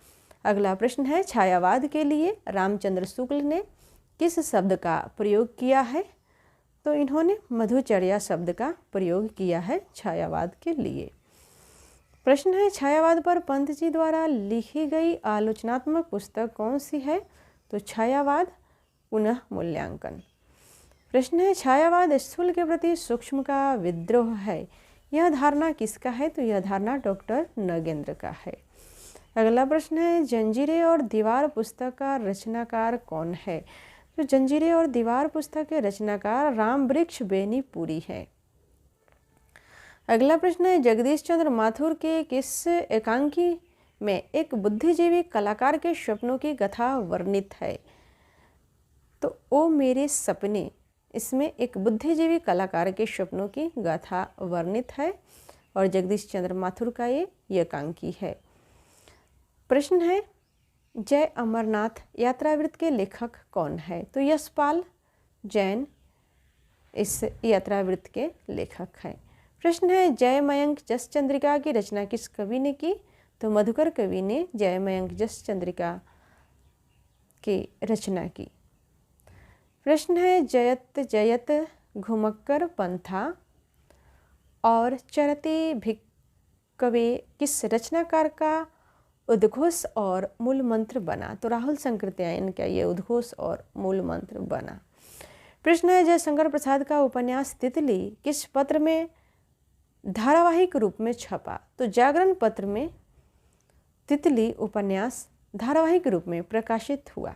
अगला प्रश्न है छायावाद के लिए रामचंद्र शुक्ल ने किस शब्द का प्रयोग किया है? तो इन्होंने मधुचर्या शब्द का प्रयोग किया है छायावाद के लिए। प्रश्न है छायावाद पर पंत जी द्वारा लिखी गई आलोचनात्मक पुस्तक कौन सी है? तो छायावाद पुनः मूल्यांकन। प्रश्न है छायावाद स्थूल के प्रति सूक्ष्म का विद्रोह है, यह धारणा किसका है? तो यह धारणा डॉक्टर नगेंद्र का है। अगला प्रश्न है जंजीरें और दीवार पुस्तक का रचनाकार कौन है? तो जंजीरें और दीवार पुस्तक के रचनाकार रामवृक्ष बेनीपुरी है। अगला प्रश्न है जगदीश चंद्र माथुर के किस एकांकी में एक बुद्धिजीवी कलाकार के सपनों की कथा वर्णित है? तो ओ मेरे सपने, इसमें एक बुद्धिजीवी कलाकार के सपनों की गाथा वर्णित है और जगदीश चंद्र माथुर का ये एकांकी है। प्रश्न है जय अमरनाथ यात्रावृत्त के लेखक कौन है? तो यशपाल जैन इस यात्रावृत्त के लेखक हैं। प्रश्न है जय मयंक जस चंद्रिका की रचना किस कवि ने की? तो मधुकर कवि ने जय मयंक जस चंद्रिका की रचना की। प्रश्न है जयत जयत घुमक्कर पंथा और चरते भिक्कवे किस रचनाकार का उद्घोष और मूल मंत्र बना? तो राहुल शंकरत्यायन का ये उद्घोष और मूल मंत्र बना। प्रश्न है जयशंकर प्रसाद का उपन्यास तितली किस पत्र में धारावाहिक रूप में छपा? तो जागरण पत्र में तितली उपन्यास धारावाहिक रूप में प्रकाशित हुआ।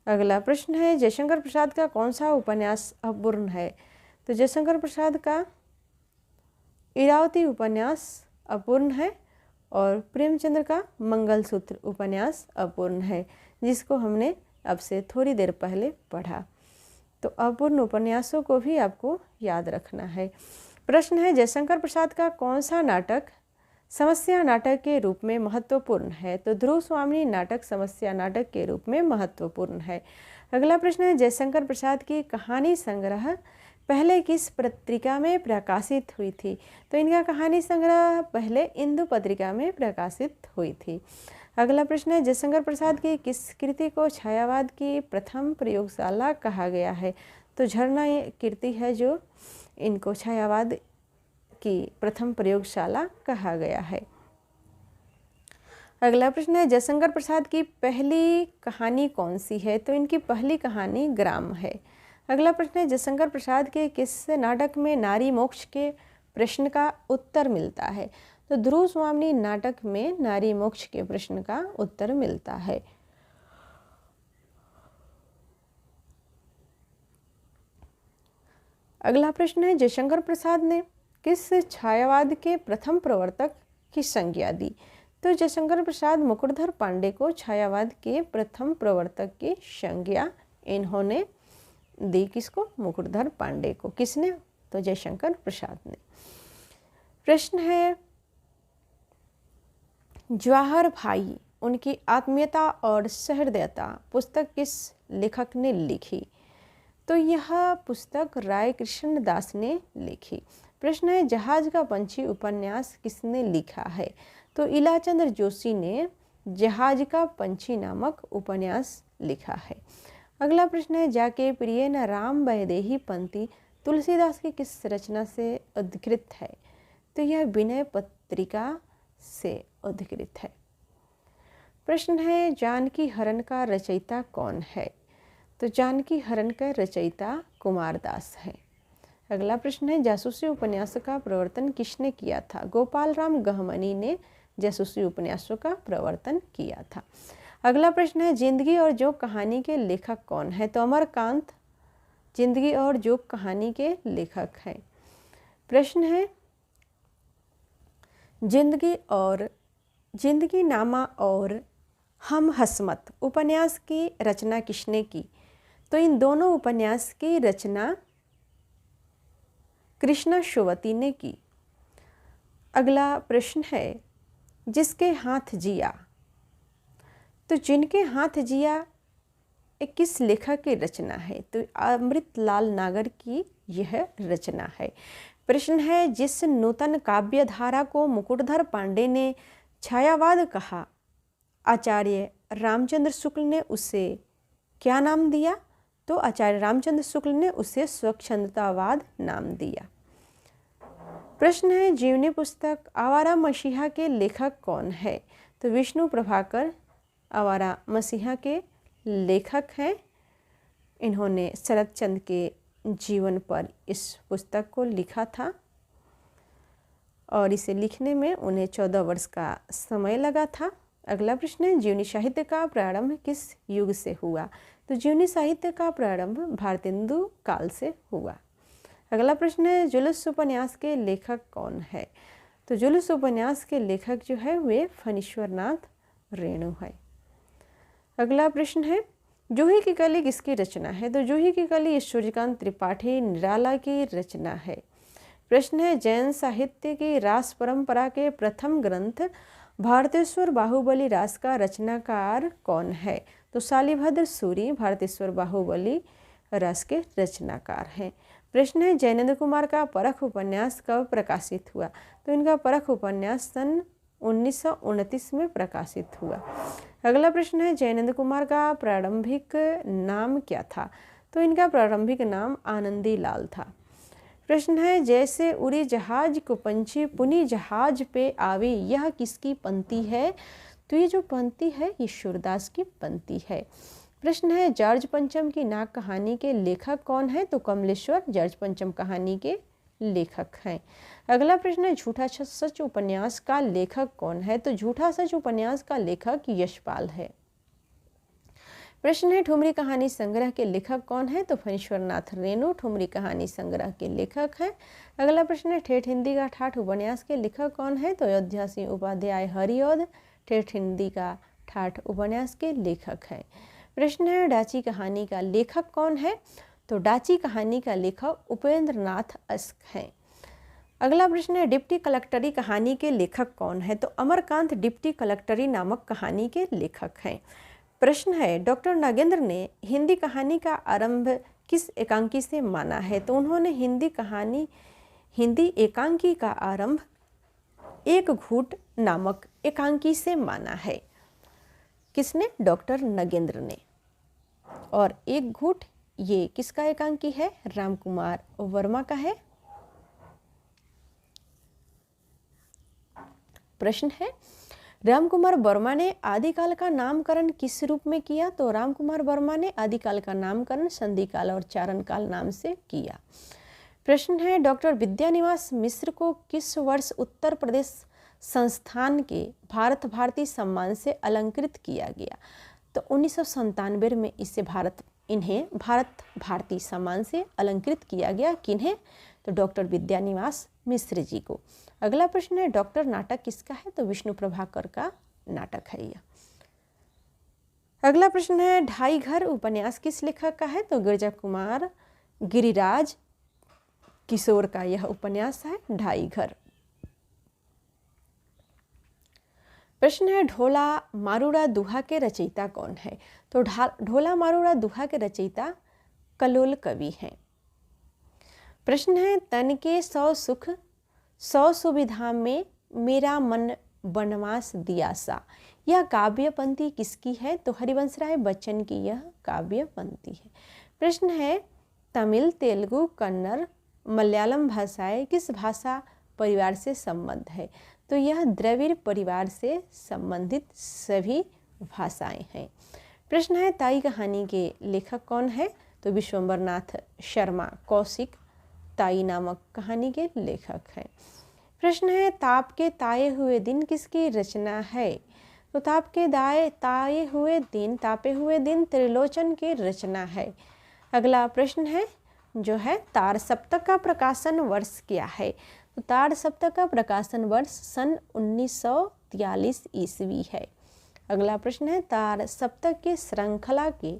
अगला प्रश्न है जयशंकर प्रसाद का कौन सा उपन्यास अपूर्ण है? तो जयशंकर प्रसाद का इरावती उपन्यास अपूर्ण है और प्रेमचंद्र का मंगलसूत्र उपन्यास अपूर्ण है, जिसको हमने अब से थोड़ी देर पहले पढ़ा। तो अपूर्ण उपन्यासों को भी आपको याद रखना है। प्रश्न है जयशंकर प्रसाद का कौन सा नाटक समस्या नाटक के रूप में महत्वपूर्ण है? तो ध्रुव स्वामी नाटक समस्या नाटक के रूप में महत्वपूर्ण है। अगला प्रश्न है जयशंकर प्रसाद की कहानी संग्रह पहले किस पत्रिका में प्रकाशित हुई थी? तो इनका कहानी संग्रह पहले इंदु पत्रिका में प्रकाशित हुई थी। अगला प्रश्न है जयशंकर प्रसाद की किस कृति को छायावाद की प्रथम प्रयोगशाला कहा गया है? तो झरना ये कृति है जो इनको छायावाद की प्रथम प्रयोगशाला कहा गया है। अगला प्रश्न है जयशंकर प्रसाद की पहली कहानी कौन सी है? तो इनकी पहली कहानी ग्राम है। अगला प्रश्न है जयशंकर प्रसाद के किस नाटक में नारी मोक्ष के प्रश्न का उत्तर मिलता है? तो ध्रुव स्वामी नाटक में नारी मोक्ष के प्रश्न का उत्तर मिलता है। अगला प्रश्न है जयशंकर प्रसाद ने किस छायावाद के प्रथम प्रवर्तक की संज्ञा दी? तो जयशंकर प्रसाद मुकुटधर पांडे को छायावाद के प्रथम प्रवर्तक की संज्ञा इन्होंने दी। किसको? मुकुटधर पांडे को। किसने? तो जयशंकर प्रसाद ने। प्रश्न है जवाहर भाई उनकी आत्मीयता और सहृदयता पुस्तक किस लेखक ने लिखी? तो यह पुस्तक राय कृष्ण दास ने लिखी। प्रश्न है जहाज का पंछी उपन्यास किसने लिखा है? तो इलाचंद्र जोशी ने जहाज का पंछी नामक उपन्यास लिखा है। अगला प्रश्न है जाके प्रिय न राम वैदेही पंक्ति तुलसीदास की किस रचना से उद्धृत है? तो यह विनय पत्रिका से उद्धृत है। प्रश्न है जानकी हरण का रचयिता कौन है? तो जानकी हरण का रचयिता कुमारदास है। अगला प्रश्न है जासूसी उपन्यास का प्रवर्तन किसने किया था? गोपाल राम गहमनी ने जासूसी उपन्यासों का प्रवर्तन किया था। अगला प्रश्न है जिंदगी और जोक कहानी के लेखक कौन है? तो अमरकांत जिंदगी और जोक कहानी के लेखक हैं। प्रश्न है जिंदगी नामा और हम हसमत उपन्यास की रचना किसने की? तो इन दोनों उपन्यास की रचना कृष्णा शोवती ने की। अगला प्रश्न है जिसके हाथ जिया। तो जिनके हाथ जिया एक किस लेखक की रचना है? तो अमृतलाल नागर की यह रचना है। प्रश्न है जिस नूतन काव्य धारा को मुकुटधर पांडे ने छायावाद कहा, आचार्य रामचंद्र शुक्ल ने उसे क्या नाम दिया? तो आचार्य रामचंद्र शुक्ल ने उसे स्वच्छंदतावाद नाम दिया। प्रश्न है जीवनी पुस्तक आवारा मसीहा के लेखक कौन है? तो विष्णु प्रभाकर आवारा मसीहा के लेखक हैं। इन्होंने शरद चंद्र के जीवन पर इस पुस्तक को लिखा था और इसे लिखने में उन्हें 14 वर्ष का समय लगा था। अगला प्रश्न है जीवनी साहित्य का प्रारंभ किस युग से हुआ? तो जीवनी साहित्य का प्रारंभ भारतेंदु काल से हुआ। अगला प्रश्न है जुलूस उपन्यास के लेखक कौन है? तो जुलूस उपन्यास के लेखक जो है वे फणीश्वरनाथ रेणु है। अगला प्रश्न है जूही की कली किसकी रचना है? तो जूही की कली सूर्यकांत त्रिपाठी निराला की रचना है। प्रश्न है जैन साहित्य की रास परंपरा के प्रथम ग्रंथ भारतेश्वर बाहुबली रास का रचनाकार कौन है? तो शालिभद्र सूरी भारतेश्वर बाहुबली रास के रचनाकार हैं। प्रश्न है जयनेंद्र कुमार का परख उपन्यास कब प्रकाशित हुआ? तो इनका परख उपन्यास सन 1929 में प्रकाशित हुआ। अगला प्रश्न है जयनेंद्र कुमार का प्रारंभिक नाम क्या था? तो इनका प्रारंभिक नाम आनंदी लाल था। प्रश्न है जैसे उड़ी जहाज को पंछी पुनी जहाज पे आवे यह किसकी पंक्ति है? तो ये जो पंक्ति है ये सूरदास की पंक्ति है। प्रश्न है जॉर्ज पंचम की नाग कहानी के लेखक कौन है? तो कमलेश्वर जॉर्ज पंचम कहानी के लेखक हैं। अगला प्रश्न है झूठा सच उपन्यास का लेखक कौन है? तो झूठा सच उपन्यास का लेखक यशपाल है। प्रश्न है ठुमरी कहानी संग्रह के लेखक कौन है? तो फणीश्वरनाथ रेणु ठुमरी कहानी संग्रह के लेखक हैं। अगला प्रश्न है ठेठ हिंदी का ठाठ उपन्यास के लेखक कौन है? तो अयोध्या सिंह उपाध्याय हरिऔध ठेठ हिंदी का ठाठ उपन्यास के लेखक हैं। प्रश्न है डाची कहानी का लेखक कौन है? तो डाची कहानी का लेखक उपेंद्र नाथ अस्क हैं। अगला प्रश्न है डिप्टी कलेक्टरी कहानी के लेखक कौन है? तो अमरकांत डिप्टी कलेक्टरी नामक कहानी के लेखक हैं। प्रश्न है डॉक्टर नागेंद्र ने हिंदी कहानी का आरंभ किस एकांकी से माना है? तो उन्होंने हिंदी एकांकी का आरंभ एक घूट नामक एकांकी से माना है। किसने? डॉक्टर नागेंद्र ने। और एक घूट ये किसका एकांकी है? रामकुमार वर्मा का है। प्रश्न है रामकुमार वर्मा ने आदिकाल का नामकरण किस रूप में किया? तो रामकुमार वर्मा ने आदिकाल का नामकरण संधिकाल और चारणकाल नाम से किया। प्रश्न है डॉक्टर विद्यानिवास मिश्र को किस वर्ष उत्तर प्रदेश संस्थान के भारत भारती सम्मान से अलंकृत किया गया? तो 1997 में इसे भारत इन्हें भारत भारती सम्मान से अलंकृत किया गया। किन्हें? तो डॉक्टर विद्यानिवास मिश्र जी को। अगला प्रश्न है डॉक्टर नाटक किसका है? तो विष्णु प्रभाकर का नाटक है यह। अगला प्रश्न है ढाई घर उपन्यास किस लेखक का है? तो गिरजा कुमार गिरिराज किशोर का यह उपन्यास है ढाई घर। प्रश्न है ढोला मारूड़ा दुहा के रचयिता कौन है? तो ढोला मारूड़ा दुहा के रचयिता कलोल कवि हैं। प्रश्न है तन के 100 सुख 100 सुविधा में मेरा मन बनवास दिया सा, यह काव्य पंक्ति किसकी है? तो हरिवंशराय बच्चन की यह काव्य पंक्ति है। प्रश्न है तमिल तेलुगु कन्नड़ मलयालम भाषाएं किस भाषा परिवार से संबद्ध है? तो यह द्रविड़ परिवार से संबंधित सभी भाषाएं हैं। प्रश्न है ताई कहानी के लेखक कौन है? तो विश्वंबर नाथ शर्मा कौशिक ताई नामक कहानी के लेखक हैं। प्रश्न है ताप के ताए हुए दिन किसकी रचना है? तो ताप के ताए हुए दिन त्रिलोचन की रचना है। अगला प्रश्न है जो है तार सप्तक का प्रकाशन वर्ष क्या है? तो तार सप्तक का प्रकाशन वर्ष सन 1943 ईस्वी है। अगला प्रश्न है तार सप्तक की श्रृंखला के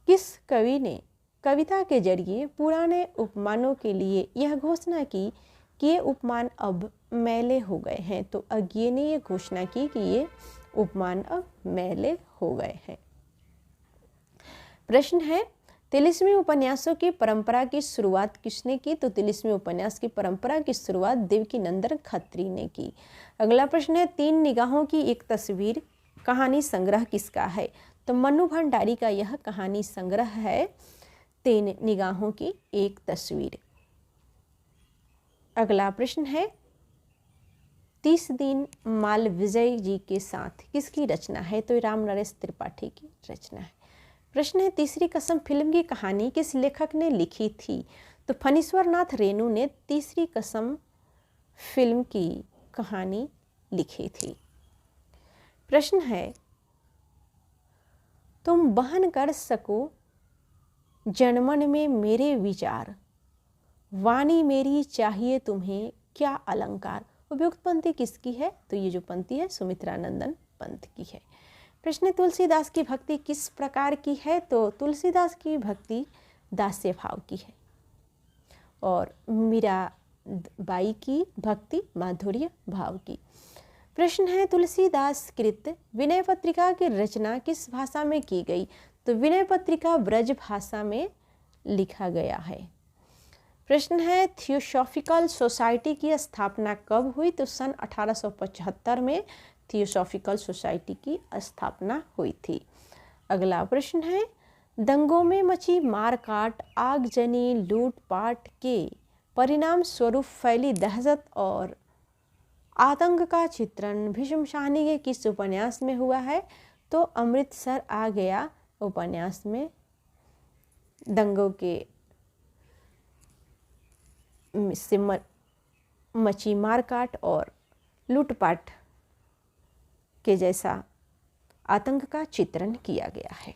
किस कवि ने कविता के जरिए पुराने उपमानों के लिए यह घोषणा की कि ये उपमान अब मैले हो गए हैं? तो अज्ञे ने यह घोषणा की कि ये उपमान अब मैले हो गए हैं। प्रश्न है तिलिस्मी उपन्यासों की परंपरा की शुरुआत किसने की? तो तिलिस्मी उपन्यास की परंपरा की शुरुआत देवकीनंदन खत्री ने की। अगला प्रश्न है तीन निगाहों की एक तस्वीर कहानी संग्रह किसका है? तो मनु भंडारी का यह कहानी संग्रह है तीन निगाहों की एक तस्वीर। अगला प्रश्न है 30 दिन माल विजय जी के साथ किसकी रचना है? तो राम नरेश त्रिपाठी की रचना है। प्रश्न है तीसरी कसम फिल्म की कहानी किस लेखक ने लिखी थी? तो फणीश्वर नाथ रेणु ने तीसरी कसम फिल्म की कहानी लिखी थी। प्रश्न है तुम बहन कर सको जनमन में मेरे विचार, वाणी मेरी चाहिए तुम्हें क्या अलंकार। उपयुक्त पंक्ति किसकी है? तो ये जो पंक्ति है सुमित्रानंदन पंत की है। प्रश्न तुलसीदास की भक्ति किस प्रकार की है? तो तुलसीदास की भक्ति दास्य भाव की है और मीराबाई की भक्ति माधुर्य भाव की। प्रश्न है तुलसीदास कृत विनय पत्रिका की रचना किस भाषा में की गई? तो विनय पत्रिका ब्रज भाषा में लिखा गया है। प्रश्न है थियोसॉफिकल सोसाइटी की स्थापना कब हुई? तो सन 1875 में थियोसॉफिकल सोसाइटी की स्थापना हुई थी। अगला प्रश्न है दंगों में मची मारकाट आगजनी लूटपाट के परिणाम स्वरूप फैली दहशत और आतंक का चित्रण भीष्म शाहनी के किस उपन्यास में हुआ है? तो अमृतसर आ गया उपन्यास में दंगों के से मची मारकाट और लूटपाट के जैसा आतंक का चित्रण किया गया है।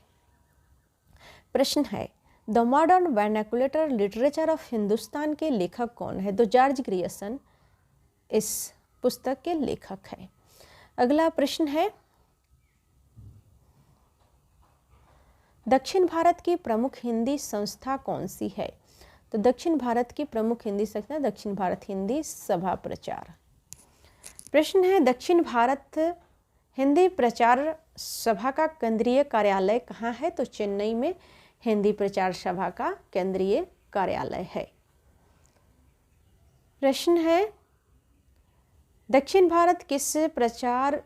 प्रश्न है the modern vernacular literature of Hindustan के लेखक कौन है? तो जॉर्ज ग्रियर्सन इस पुस्तक के लेखक हैं। अगला प्रश्न है दक्षिण भारत की प्रमुख हिंदी संस्था कौन सी है? तो दक्षिण भारत की प्रमुख हिंदी संस्था दक्षिण भारत हिंदी सभा प्रचार। प्रश्न है दक्षिण भारत हिंदी प्रचार सभा का केंद्रीय कार्यालय कहाँ है? तो चेन्नई में हिंदी प्रचार सभा का केंद्रीय कार्यालय है। प्रश्न है दक्षिण भारत किस प्रचार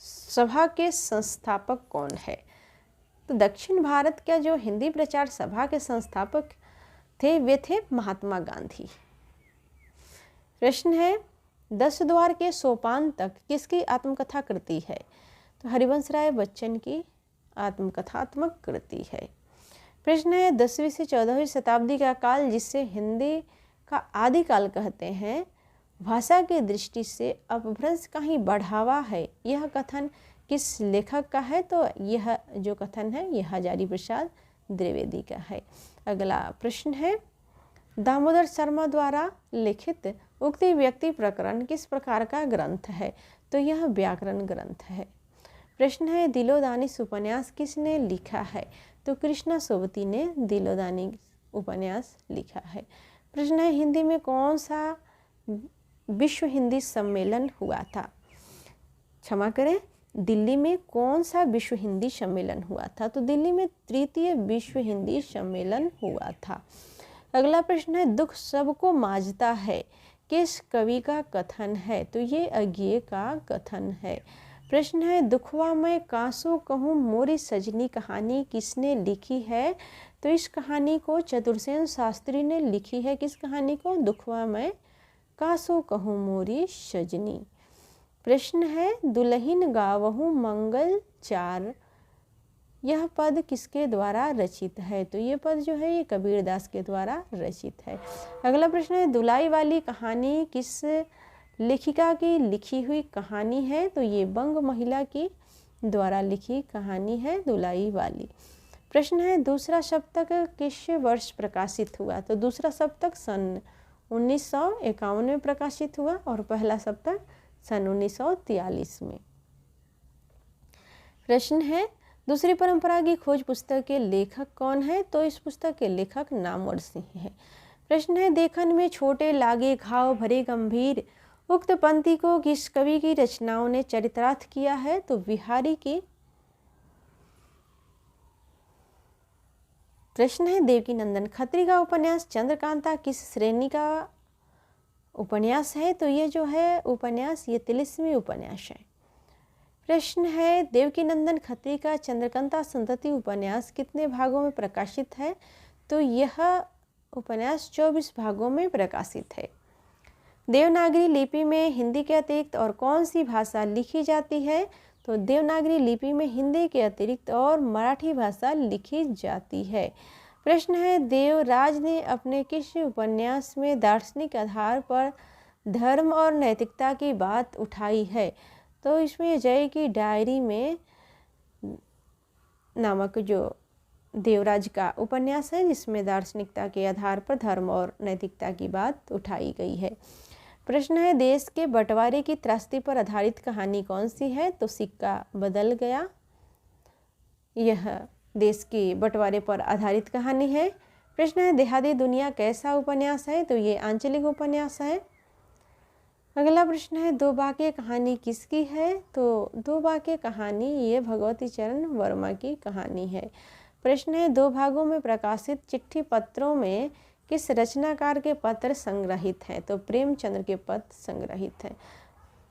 सभा के संस्थापक कौन है? तो दक्षिण भारत का जो हिंदी प्रचार सभा के संस्थापक थे वे थे महात्मा गांधी। प्रश्न है 10 द्वार के सोपान तक किसकी आत्मकथा कृति है? तो हरिवंशराय बच्चन की आत्मकथात्मक कृति है। प्रश्न है 10वीं से 14वीं शताब्दी का काल जिसे हिंदी का आदिकाल कहते हैं भाषा की दृष्टि से अपभ्रंश का ही बढ़ावा है, यह कथन किस लेखक का है? तो यह जो कथन है यह हजारी प्रसाद द्विवेदी का है। अगला प्रश्न है, दामोदर शर्मा द्वारा लिखित उक्ति व्यक्ति प्रकरण किस प्रकार का ग्रंथ है? तो यह व्याकरण ग्रंथ है। प्रश्न है, दिलोदानिश उपन्यास किसने लिखा है? तो कृष्णा सोबती ने दिलोदानिश उपन्यास लिखा है। प्रश्न है, हिंदी में कौन सा विश्व हिंदी सम्मेलन हुआ था? क्षमा करें, दिल्ली में कौन सा विश्व हिंदी सम्मेलन हुआ था? तो दिल्ली में तृतीय विश्व हिंदी सम्मेलन हुआ था। अगला प्रश्न है, दुख सबको मांझता है किस कवि का कथन है? तो ये अज्ञे का कथन है। प्रश्न है, दुखवा मैं कासो कहूँ मोरी सजनी कहानी किसने लिखी है? तो इस कहानी को चतुर्सेन शास्त्री ने लिखी है। किस कहानी को? दुखवा मैं कासो कहूँ मोरी सजनी। प्रश्न है, दुल्हिन गावहूँ मंगल चार, यह पद किसके द्वारा रचित है? तो ये पद जो है ये कबीरदास के द्वारा रचित है। अगला प्रश्न है, दुलाई वाली कहानी किस लेखिका की लिखी हुई कहानी है? तो ये बंग महिला की द्वारा लिखी कहानी है दुलाई वाली। प्रश्न है, दूसरा सप्तक किस वर्ष प्रकाशित हुआ? तो दूसरा सप्तक सन 1951 में प्रकाशित हुआ और पहला सप्तक सन 1943 में। प्रश्न है, दूसरी परंपरा की खोज पुस्तक के लेखक कौन है? तो इस पुस्तक के लेखक नामवर सिंह है। प्रश्न है, देखन में छोटे लागे घाव भरे गंभीर, उक्त पंक्ति को किस कवि की रचनाओं ने चरितार्थ किया है? तो बिहारी की। प्रश्न है, देवकीनंदन खत्री का उपन्यास चंद्रकांता किस श्रेणी का उपन्यास है? तो ये जो है उपन्यास ये 43वीं उपन्यास है। प्रश्न है, देवकीनंदन खत्री का चंद्रकांता संतति उपन्यास कितने भागों में प्रकाशित है? तो यह उपन्यास 24 भागों में प्रकाशित है। देवनागरी लिपि में हिंदी के अतिरिक्त और कौन सी भाषा लिखी जाती है? तो देवनागरी लिपि में हिंदी के अतिरिक्त और मराठी भाषा लिखी जाती है। प्रश्न है, देवराज ने अपने किस उपन्यास में दार्शनिक आधार पर धर्म और नैतिकता की बात उठाई है? तो इसमें जय की डायरी में नामक जो देवराज का उपन्यास है जिसमें दार्शनिकता के आधार पर धर्म और नैतिकता की बात उठाई गई है। प्रश्न है, देश के बंटवारे की त्रासदी पर आधारित कहानी कौन सी है? तो सिक्का बदल गया, यह देश के बंटवारे पर आधारित कहानी है। प्रश्न है, देहाती दुनिया कैसा उपन्यास है? तो ये आंचलिक उपन्यास है। अगला प्रश्न है, दो बाके कहानी किसकी है? तो दो बाके कहानी ये भगवती चरण वर्मा की कहानी है। प्रश्न है, दो भागों में प्रकाशित चिट्ठी पत्रों में किस रचनाकार के पत्र संग्रहित हैं? तो प्रेमचंद्र के पत्र संग्रहित हैं।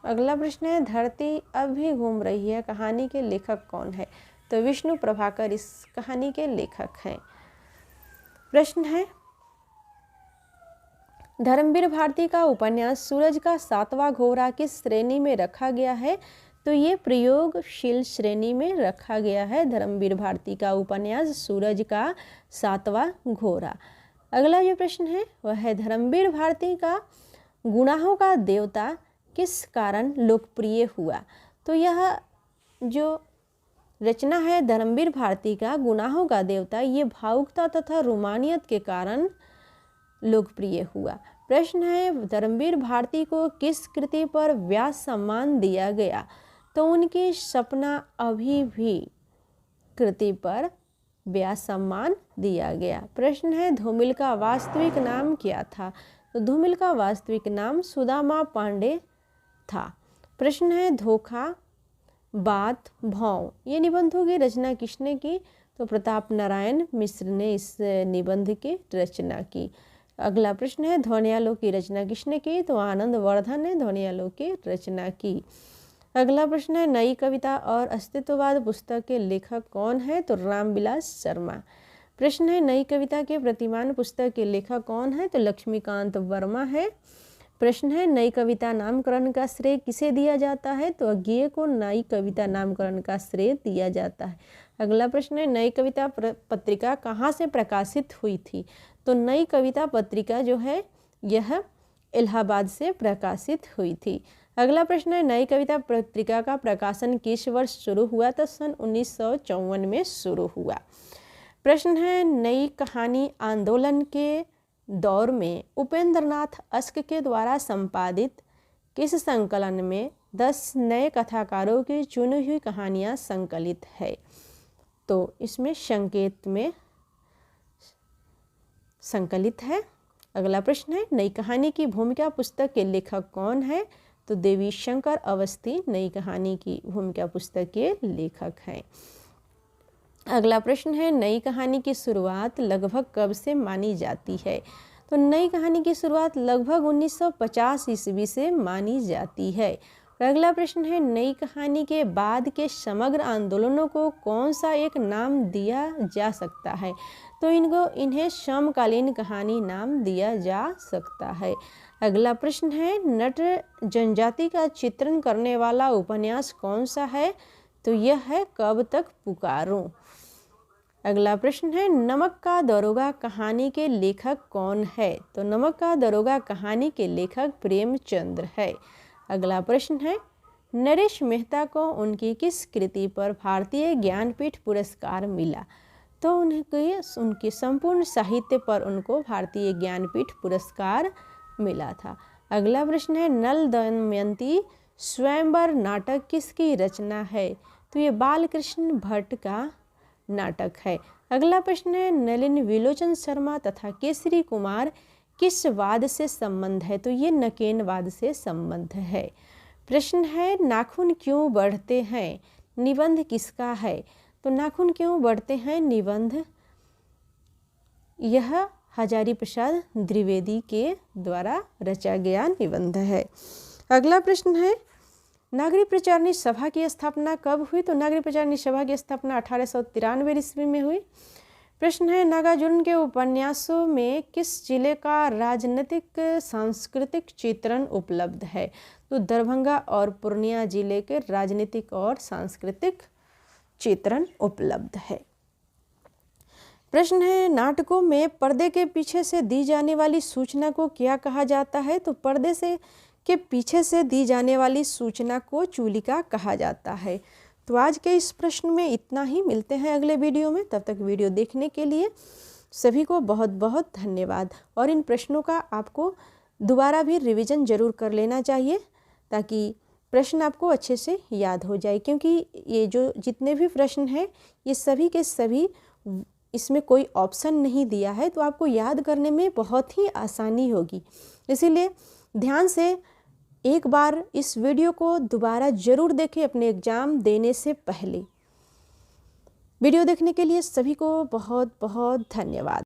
अगला प्रश्न है, धरती अब भी घूम रही है कहानी के लेखक कौन है? तो विष्णु प्रभाकर इस कहानी के लेखक हैं। प्रश्न है, धर्मवीर भारती का उपन्यास सूरज का सातवां घोड़ा किस श्रेणी में रखा गया है? तो ये प्रयोगशील श्रेणी में रखा गया है धर्मवीर भारती का उपन्यास सूरज का सातवां घोड़ा। अगला जो प्रश्न है वह है, धर्मवीर भारती का गुनाहों का देवता किस कारण लोकप्रिय हुआ? तो यह जो रचना है धर्मवीर भारती का गुनाहों का देवता ये भावुकता तथा रोमानियत के कारण लोकप्रिय हुआ। प्रश्न है, धर्मवीर भारती को किस कृति पर व्यास सम्मान दिया गया? तो उनकी सपना अभी भी कृति पर व्यास सम्मान दिया गया। प्रश्न है, धूमिल का वास्तविक नाम क्या था? तो धूमिल का वास्तविक नाम सुदामा पांडे था। प्रश्न है, धोखा बात भौं ये निबंधों की रचना किसने की? तो प्रताप नारायण मिश्र ने इस निबंध की रचना की। अगला प्रश्न है, ध्वनियालोक की रचना किसने की? तो आनंद वर्धन ने ध्वनियालोक की रचना की। अगला प्रश्न है, नई कविता और अस्तित्ववाद पुस्तक के लेखक कौन है? तो रामविलास शर्मा। प्रश्न है, नई कविता के प्रतिमान पुस्तक के लेखक कौन है? तो लक्ष्मीकांत वर्मा है। प्रश्न है, नई कविता नामकरण का श्रेय किसे दिया जाता है? तो अज्ञेय को नई कविता नामकरण का श्रेय दिया जाता है। अगला प्रश्न है, नई कविता पत्रिका कहाँ से प्रकाशित हुई थी? तो नई कविता पत्रिका जो है यह इलाहाबाद से प्रकाशित हुई थी। अगला प्रश्न है नई कविता पत्रिका का प्रकाशन किस वर्ष शुरू हुआ? तो सन 1954 में शुरू हुआ। प्रश्न है नई कहानी आंदोलन के दौर में उपेंद्र नाथ अश्क के द्वारा संपादित किस संकलन में 10 नए कथाकारों की चुनी हुई कहानियाँ संकलित है? तो इसमें संकेत में संकलित है। अगला प्रश्न है नई कहानी की भूमिका पुस्तक के लेखक कौन है? तो देवी शंकर अवस्थी नई कहानी की भूमिका पुस्तक के लेखक हैं। अगला प्रश्न है नई कहानी की शुरुआत लगभग कब से मानी जाती है? तो नई कहानी की शुरुआत लगभग 1950 ईस्वी से मानी जाती है। अगला प्रश्न है नई कहानी के बाद के समग्र आंदोलनों को कौन सा एक नाम दिया जा सकता है? तो इन्हें समकालीन कहानी नाम दिया जा सकता है। अगला प्रश्न है नट जनजाति का चित्रण करने वाला उपन्यास कौन सा है? तो यह है कब तक पुकारूं। अगला प्रश्न है नमक का दरोगा कहानी के लेखक कौन है? तो नमक का दरोगा कहानी के लेखक प्रेमचंद्र है। अगला प्रश्न है नरेश मेहता को उनकी किस कृति पर भारतीय ज्ञानपीठ पुरस्कार मिला? तो उनके संपूर्ण साहित्य पर उनको भारतीय ज्ञानपीठ पुरस्कार मिला था। अगला प्रश्न है नल दमयंती स्वयंवर नाटक किसकी रचना है? तो ये बालकृष्ण भट्ट का नाटक है। अगला प्रश्न है नलिन विलोचन शर्मा तथा केसरी कुमार किस वाद से संबंध है? तो ये नकेनवाद से संबंध है। प्रश्न है नाखून क्यों बढ़ते हैं निबंध किसका है? तो नाखून क्यों बढ़ते हैं निबंध यह हजारी प्रसाद द्विवेदी के द्वारा रचा गया निबंध है। अगला प्रश्न है नागरिक प्रचारणी सभा की स्थापना कब हुई? तो नागरिक प्रचारणी सभा की स्थापना 1893 ईस्वी में हुई। प्रश्न है नागार्जुन के उपन्यासों में किस जिले का राजनीतिक सांस्कृतिक चित्रण उपलब्ध है? तो दरभंगा और पूर्णिया जिले के राजनीतिक और सांस्कृतिक चित्रण उपलब्ध है। प्रश्न है नाटकों में पर्दे के पीछे से दी जाने वाली सूचना को क्या कहा जाता है? तो पर्दे से के पीछे से दी जाने वाली सूचना को चूलिका कहा जाता है। तो आज के इस प्रश्न में इतना ही। मिलते हैं अगले वीडियो में। तब तक वीडियो देखने के लिए सभी को बहुत बहुत धन्यवाद। और इन प्रश्नों का आपको दोबारा भी रिवीजन जरूर कर लेना चाहिए ताकि प्रश्न आपको अच्छे से याद हो जाए, क्योंकि ये जो जितने भी प्रश्न हैं ये सभी के सभी इसमें कोई ऑप्शन नहीं दिया है, तो आपको याद करने में बहुत ही आसानी होगी। इसीलिए ध्यान से एक बार इस वीडियो को दोबारा ज़रूर देखें अपने एग्ज़ाम देने से पहले। वीडियो देखने के लिए सभी को बहुत बहुत धन्यवाद।